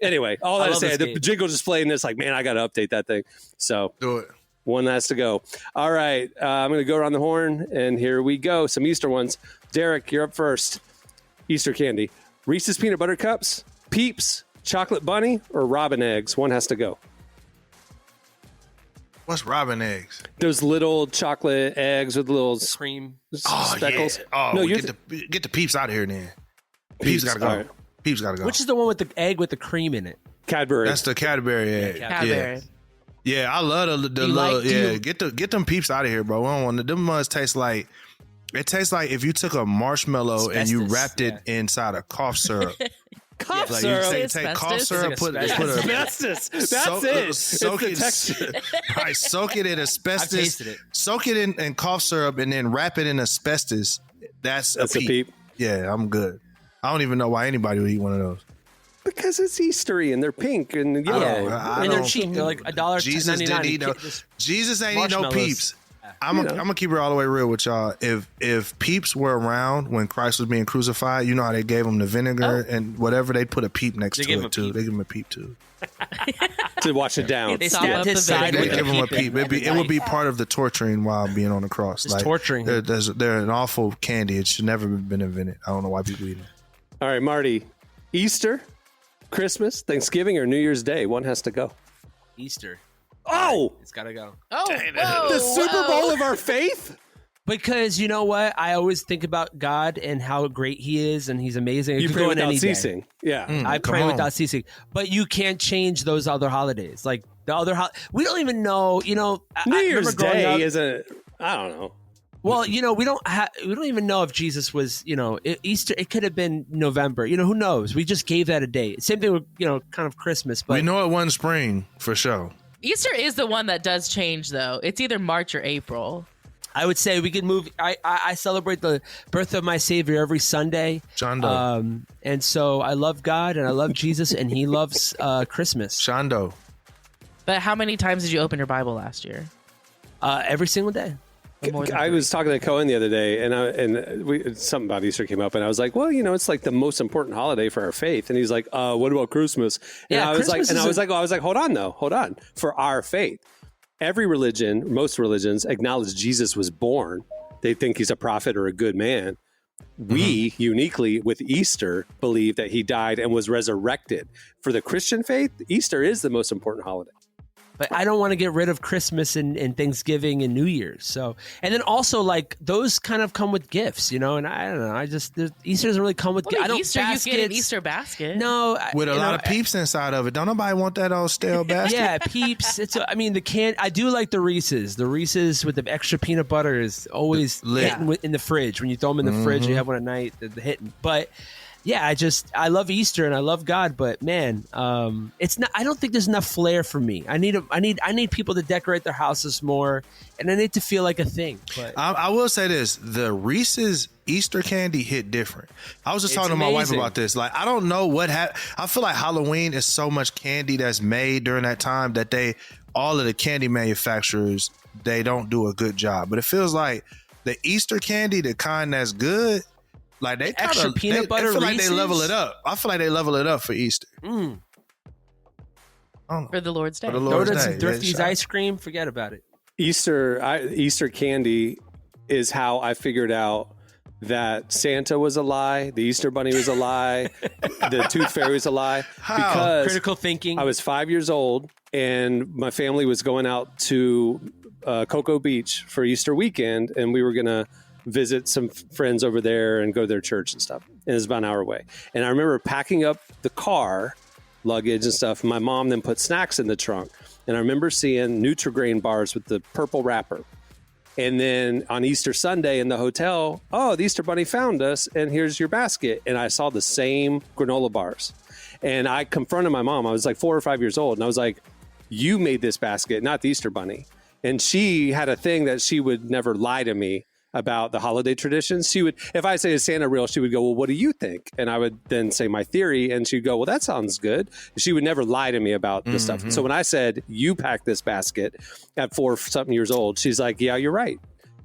anyway, all that to say, the jingle just played, and it's like, man, I got to update that thing. So do it. One has to go. All right, I'm going to go around the horn, and here we go. Some Easter ones. Derek, you're up first. Easter candy. Reese's Peanut Butter Cups, Peeps, Chocolate Bunny, or Robin Eggs? One has to go. What's robin eggs? Those little chocolate eggs with little cream speckles. Yeah. Oh, no, get the Peeps out of here then. Peeps gotta go. Right. Peeps gotta go. Which is the one with the egg with the cream in it? Cadbury. That's the Cadbury egg. Cadbury. Yeah, I love the little. Yeah, get them Peeps out of here, bro. We don't want them. Must taste like. It tastes like if you took a marshmallow and you wrapped it inside a cough syrup. Cough syrup. You take cough syrup, put asbestos. That's it. Soak it. Right, soak it in asbestos. I've tasted it. Soak it in cough syrup and then wrap it in asbestos. That's a peep. Yeah, I'm good. I don't even know why anybody would eat one of those. Because it's Eastery and they're pink and yellow. And they're cheap. They're like $1.99. Jesus ain't eat no Peeps. I'm gonna keep it all the way real with y'all. If Peeps were around when Christ was being crucified, you know how they gave him the vinegar and whatever, they put a peep next to it too. They give him a peep too. To wash it down. They stabbed his side. They give him a peep. It would be part of the torturing while being on the cross. It's torturing. They're an awful candy. It should never have been invented. I don't know why people eat it. All right, Marty. Easter, Christmas, Thanksgiving, or New Year's Day? One has to go. Easter. Oh! It's got to go. Oh, the Super Bowl of our faith? Because you know what? I always think about God and how great he is and he's amazing. You pray without ceasing. Yeah. I pray without ceasing. But you can't change those other holidays. Like the other we don't even know, New Year's Day isn't, I don't know. Well, we don't even know if Jesus was, Easter. It could have been November. Who knows? We just gave that a date. Same thing with, kind of Christmas. But we know it wasn't spring for sure. Easter is the one that does change, though. It's either March or April. I would say we could move. I celebrate the birth of my Savior every Sunday. Shondo. And so I love God and I love Jesus and he loves Christmas. Shondo. But how many times did you open your Bible last year? Every single day. I was talking to Cohen the other day, and something about Easter came up, and I was like, "Well, it's like the most important holiday for our faith." And he's like, "What about Christmas?" And I was like, "Hold on. For our faith, every religion, most religions acknowledge Jesus was born. They think he's a prophet or a good man. We uniquely with Easter believe that he died and was resurrected. For the Christian faith, Easter is the most important holiday." But I don't want to get rid of Christmas and Thanksgiving and New Year's. So, and then also like those kind of come with gifts, and I don't know. Easter doesn't really come with gifts. I don't Easter, you get an Easter basket. No. With a lot of Peeps inside of it. Don't nobody want that old stale basket? Yeah, Peeps. I do like the Reese's. The Reese's with the extra peanut butter is always lit in the fridge. When you throw them in the fridge, you have one at night, they're hitting. But yeah, I love Easter and I love God, but man, it's not. I don't think there's enough flair for me. I need people to decorate their houses more, and I need to feel like a thing. But I will say this: the Reese's Easter candy hit different. I was just talking to my wife about this. Like, I don't know what happened. I feel like Halloween is so much candy that's made during that time that all of the candy manufacturers, they don't do a good job. But it feels like the Easter candy, the kind that's good. Like they extra peanut butter. I feel like they level it up. I feel like they level it up for Easter. For the Lord's Day. For the Lord's Day. Some Thrifty's ice cream. Forget about it. Easter candy is how I figured out that Santa was a lie, the Easter Bunny was a lie, the Tooth Fairy was a lie. How? Because critical thinking. I was 5 years old and my family was going out to Cocoa Beach for Easter weekend, and we were gonna visit some friends over there and go to their church and stuff. And it's about an hour away. And I remember packing up the car, luggage and stuff. My mom then put snacks in the trunk. And I remember seeing Nutri-Grain bars with the purple wrapper. And then on Easter Sunday in the hotel, the Easter Bunny found us and here's your basket. And I saw the same granola bars. And I confronted my mom. I was like 4 or 5 years old. And I was like, you made this basket, not the Easter Bunny. And she had a thing that she would never lie to me about the holiday traditions. She would, if I say is Santa real, she would go, well, what do you think? And I would then say my theory, and she'd go, well, that sounds good. She would never lie to me about this stuff. So when I said, you packed this basket at 4-something years old, she's like, yeah, you're right.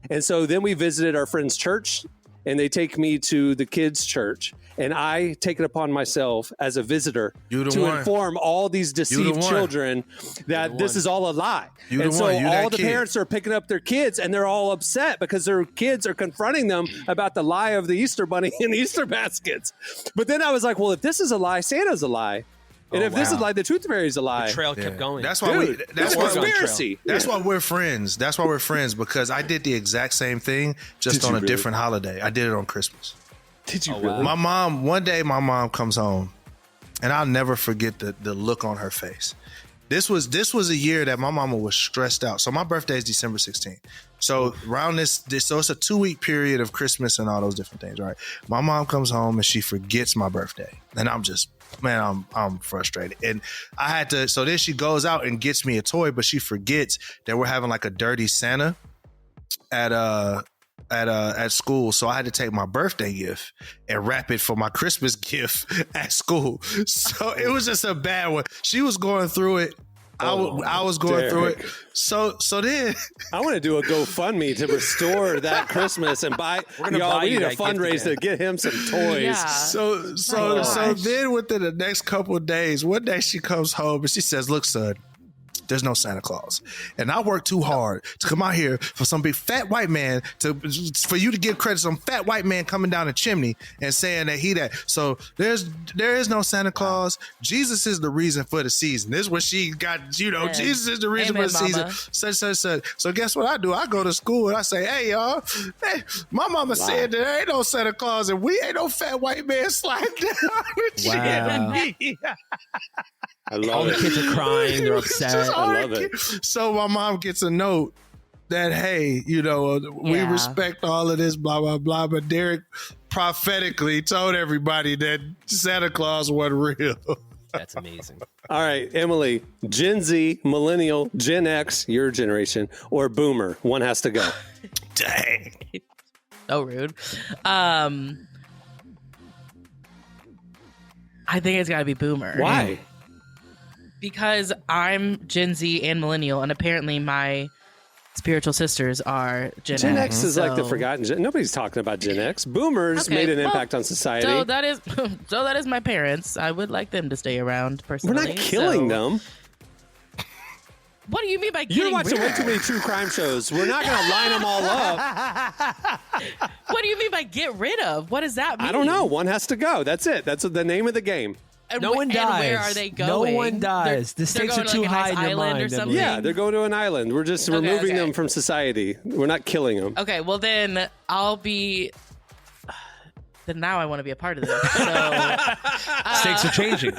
And so then we visited our friend's church, and they take me to the kids' church. And I take it upon myself as a visitor to inform all these deceived children that this is all a lie. And so all the parents are picking up their kids, and they're all upset because their kids are confronting them about the lie of the Easter bunny and Easter baskets. But then I was like, well, if this is a lie, Santa's a lie. And if this is like the Tooth Fairy's a lie, the trail kept going. That's why that's a conspiracy. That's why we're friends. That's why we're friends, because I did the exact same thing just on a different holiday. I did it on Christmas. Did you really? One day my mom comes home, and I'll never forget the look on her face. This was a year that my mama was stressed out. So my birthday is December 16th. So around this so it's a 2-week period of Christmas and all those different things, right? My mom comes home and she forgets my birthday. And I'm frustrated. And I had to, so then she goes out and gets me a toy, but she forgets that we're having like a dirty Santa at school. So I had to take my birthday gift and wrap it for my Christmas gift at school. So it was just a bad one. She was going through it. I was going through it. So then I want to do a GoFundMe to restore that Christmas and buy. We need a fundraiser to get him some toys. Yeah. So then within the next couple of days, one day she comes home and she says, "Look, son, there's no Santa Claus. And I worked too hard to come out here for some big fat white man for you to give credit to some fat white man coming down the chimney and saying that so there is no Santa Claus. Jesus is the reason for the season." This is what she got, Jesus is the reason for the season. So guess what I do? I go to school and I say, "Hey, y'all, my mama said there ain't no Santa Claus and we ain't no fat white man sliding down the chimney." I love all it. The kids are crying. They're upset. I love it. So my mom gets a note that, hey, we respect all of this, blah, blah, blah. But Derek prophetically told everybody that Santa Claus wasn't real. That's amazing. All right, Emily, Gen Z, Millennial, Gen X, your generation, or Boomer? One has to go. Dang. So rude. I think it's got to be Boomer. Why? Because I'm Gen Z and Millennial, and apparently my spiritual sisters are Gen X. Gen X is like the forgotten gen. Nobody's talking about Gen X. Boomers made an impact on society. So that is my parents. I would like them to stay around personally. We're not killing them. What do you mean by getting You're watching way too many true crime shows. We're not going to line them all up. What do you mean by get rid of? What does that mean? I don't know. One has to go. That's it. That's the name of the game. And no one dies. And where are they going? No one dies. The stakes are too high in your mind. Or something? Yeah, they're going to an island. We're just removing them from society. We're not killing them. Okay, well then I'll be... Then now I want to be a part of this. So, stakes are changing.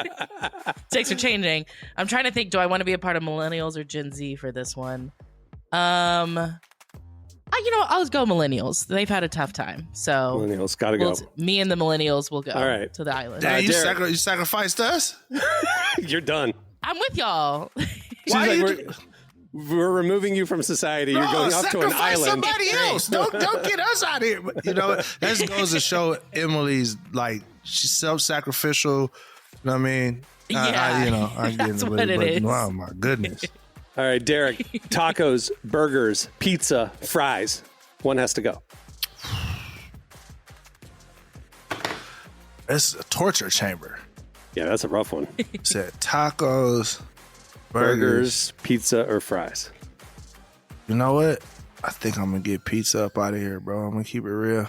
Stakes are changing. I'm trying to think, do I want to be a part of Millennials or Gen Z for this one? I'll go Millennials. They've had a tough time. So Millennials, gotta go. Me and the Millennials will go to the island. Dang, you sacrificed us? You're done. I'm with y'all. We're removing you from society. You're going off to an island. Somebody else. Don't get us out of here. But, that goes to show Emily's she's self-sacrificial. You know what I mean? Yeah, I get that's what it is. Wow, my goodness. All right, Derek. Tacos, burgers, pizza, fries. One has to go. It's a torture chamber. Yeah, that's a rough one. Said tacos, burgers, pizza, or fries. You know what? I think I'm going to get pizza up out of here, bro. I'm going to keep it real.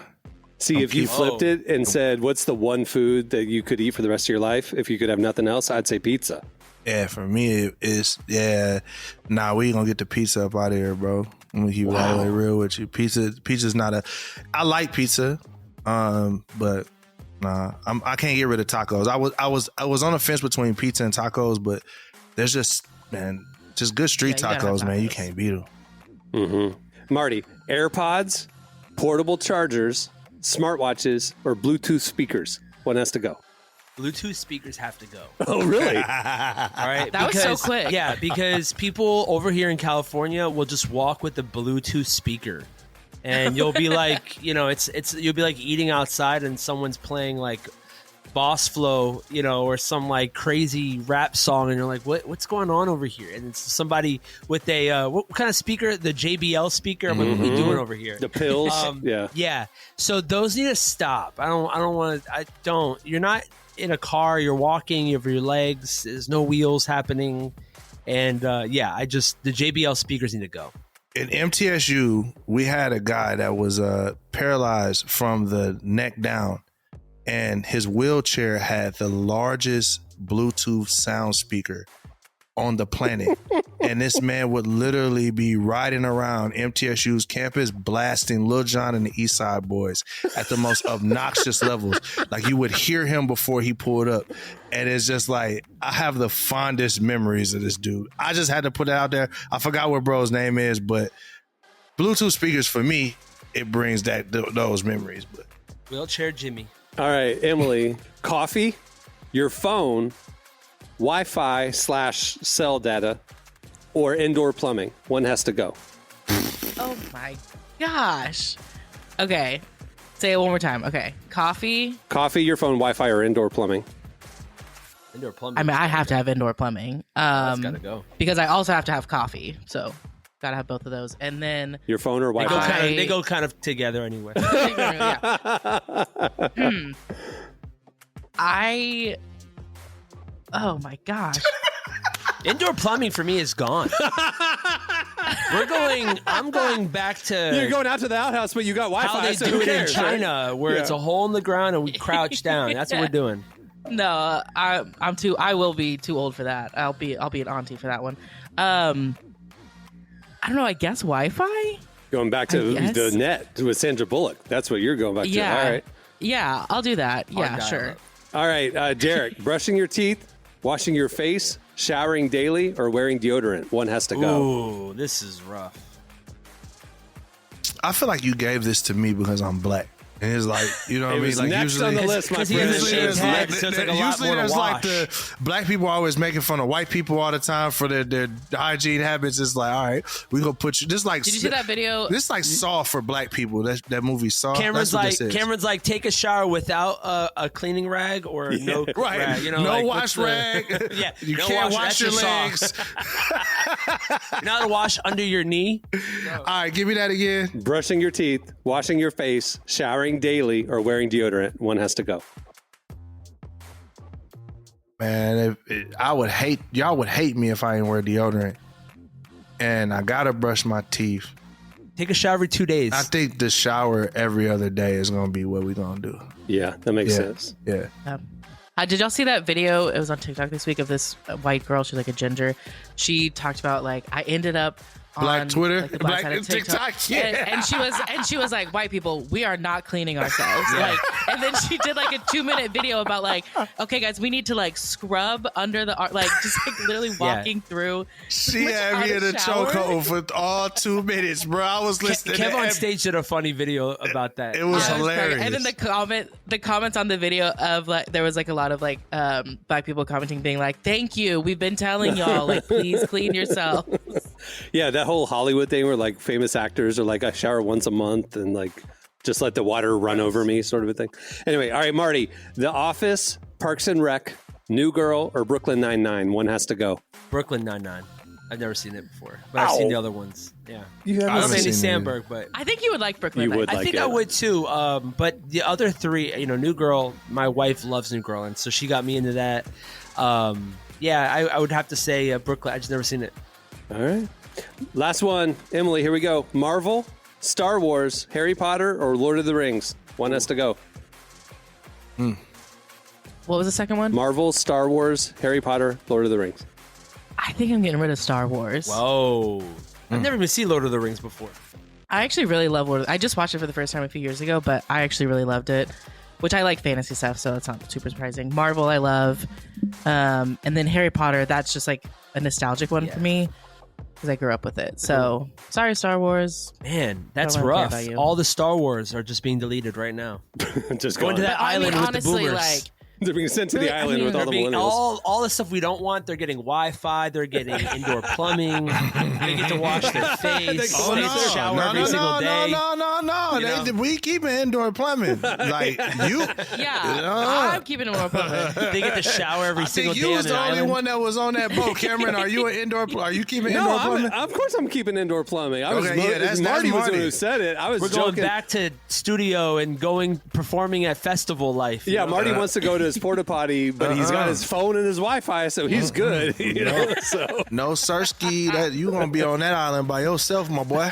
See, if you flipped it and said, what's the one food that you could eat for the rest of your life if you could have nothing else, I'd say pizza. Yeah, for me, it's we gonna get the pizza up out of here, bro. I'm gonna keep it all the way real with you. Pizza's not I like pizza, but nah, I can't get rid of tacos. I was on the fence between pizza and tacos, but there's just good street tacos, man. You can't beat them. Mm-hmm. Marty, AirPods, portable chargers, smartwatches, or Bluetooth speakers. One has to go. Bluetooth speakers have to go. Oh, really? All right. That was so quick. Yeah, because people over here in California will just walk with the Bluetooth speaker. And you'll be like, you'll be like eating outside and someone's playing like Boss Flow, or some like crazy rap song, and you're like, what's going on over here? And it's somebody with a what kind of speaker? The JBL speaker. I'm like, what are we doing over here? The pills. Yeah. So those need to stop. I don't want to. I don't. You're not in a car. You're walking. You have your legs. There's no wheels happening. And the JBL speakers need to go. In MTSU, we had a guy that was paralyzed from the neck down, and his wheelchair had the largest Bluetooth sound speaker on the planet. And this man would literally be riding around MTSU's campus blasting Lil Jon and the East Side Boys at the most obnoxious levels. Like, you would hear him before he pulled up. And it's just like, I have the fondest memories of this dude. I just had to put it out there. I forgot what bro's name is, but Bluetooth speakers, for me, it brings those memories. But Wheelchair Jimmy. All right, Emily, coffee, your phone, Wi-Fi / cell data, or indoor plumbing. One has to go. Oh my gosh. Okay. Say it one more time. Okay. Coffee, your phone, Wi-Fi, or indoor plumbing. Indoor plumbing. I mean, I have to have indoor plumbing. That's gotta go. Because I also have to have coffee. So gotta have both of those. And then your phone or Wi-Fi. They go kind of together anyway. Oh my gosh. Indoor plumbing for me is gone. I'm going back to... You're going out to the outhouse, but you got Wi-Fi. How they do it in China, where it's a hole in the ground and we crouch down. That's what we're doing. No, I will be too old for that. I'll be an auntie for that one. I don't know, I guess Wi-Fi? Going back to the net with Sandra Bullock. That's what you're going back to. All right. Yeah, I'll do that. Yeah, sure. All right, Derek, brushing your teeth, washing your face, showering daily, or wearing deodorant. One has to go. Ooh, this is rough. I feel like you gave this to me because I'm black. And it's like, you know what I mean? Like, next on the list, my friend. Usually there's like the black people always making fun of white people all the time for their hygiene habits. It's like, all right, we gonna put you. This like, did you see that video? This like Saw for black people. That movie Saw. Cameron's like, take a shower without a cleaning rag or no rag. You know, no wash rag. Yeah, you can't wash your legs. You're not to wash under your knee. All right, give me that again. Brushing your teeth, washing your face, showering daily, or wearing deodorant. One has to go. Man, y'all would hate me if I didn't wear deodorant. And I gotta brush my teeth. Take a shower every 2 days. I think the shower every other day is gonna be what we're gonna do. Yeah, that makes sense. Yeah. Did y'all see that video? It was on TikTok this week of this white girl. She's like a ginger. She talked about like, I ended up Black on Twitter, like, the Black side of TikTok, yeah. And she was like, white people, we are not cleaning ourselves. Like, and then she did like a 2-minute video about like, okay, guys, we need to like scrub under the like just like literally walking through. She had me in a chokehold for all 2 minutes, bro. I was listening. Kev on stage did a funny video about that. It was hilarious. And then the comments on the video of like, there was like a lot of like black people commenting, being like, "Thank you, we've been telling y'all, like, please clean yourselves." Yeah, that whole Hollywood thing where like famous actors are like, I shower once a month and like just let the water run over me, sort of a thing. Anyway, all right, Marty, The Office, Parks and Rec, New Girl, or Brooklyn Nine-Nine. One has to go. Brooklyn Nine-Nine. I've never seen it before, but I've seen the other ones. Yeah, I love Andy Samberg, but I think you would like Brooklyn Nine-Nine. I think I would too. But the other three, New Girl. My wife loves New Girl, and so she got me into that. I would have to say Brooklyn. I just never seen it. All right. Last one, Emily, here we go. Marvel, Star Wars, Harry Potter, or Lord of the Rings? One has to go. What was the second one? Marvel, Star Wars, Harry Potter, Lord of the Rings. I think I'm getting rid of Star Wars. Whoa. I've never even seen Lord of the Rings before. I actually really love I just watched it for the first time a few years ago, but I actually really loved it, which I like fantasy stuff, so it's not super surprising. Marvel, I love. And then Harry Potter, that's just like a nostalgic one for me, because I grew up with it. So, sorry, Star Wars. Man, that's rough. All the Star Wars are just being deleted right now. Just going to that island with the boomers. They're being sent to the island with all the millennials. All the stuff we don't want, they're getting Wi-Fi, they're getting indoor plumbing, they get to wash their face, shower every single day. No. We keep it indoor plumbing. Like you. Yeah. I'm keeping indoor plumbing. They get to shower every single day. You was the only island. one that was on that boat. Cameron, are you keeping indoor plumbing? Of course I'm keeping indoor plumbing. That's Marty was the Marty. one who said it. I was We're joking. going back to studio and performing at festival life. Yeah, Marty wants to go to his porta potty, but he's got his phone and his Wi-Fi, so he's good. So no, Sirski, that you gonna be on that island by yourself, my boy.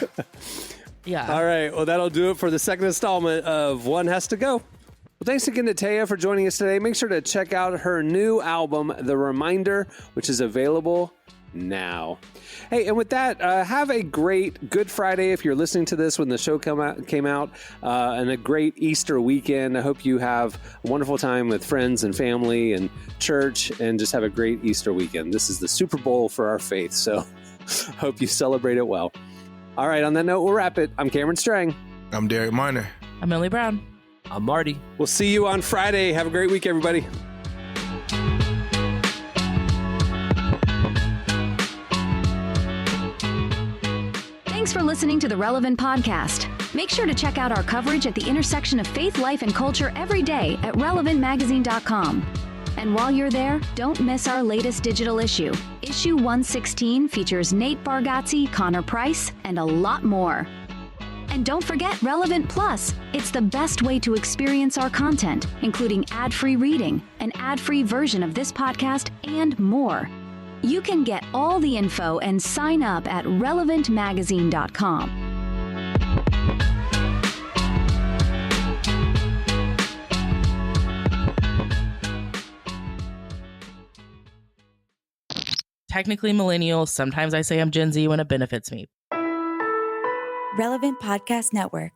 Yeah. All right. Well, that'll do it for the second installment of One Has to Go. Well, thanks again to Taya for joining us today. Make sure to check out her new album, The Reminder, which is available now. Hey, and with that, have a great Good Friday if you're listening to this when the show came out, and a great Easter weekend. I hope you have a wonderful time with friends and family and church, and just have a great Easter weekend. This is the Super Bowl for our faith, so hope you celebrate it well. All right, on that note, we'll wrap it. I'm Cameron Strang. I'm Derek Miner. I'm Emily Brown. I'm Marty. We'll see you on Friday. Have a great week, everybody. Thanks for listening to the Relevant Podcast. Make sure to check out our coverage at the intersection of faith, life, and culture every day at relevantmagazine.com. And while you're there, don't miss our latest digital issue. Issue 116 features Nate Bargatze, Connor Price, and a lot more. And don't forget Relevant Plus. It's the best way to experience our content, including ad-free reading, an ad-free version of this podcast, and more. You can get all the info and sign up at relevantmagazine.com. Technically millennial. Sometimes I say I'm Gen Z when it benefits me. Relevant Podcast Network.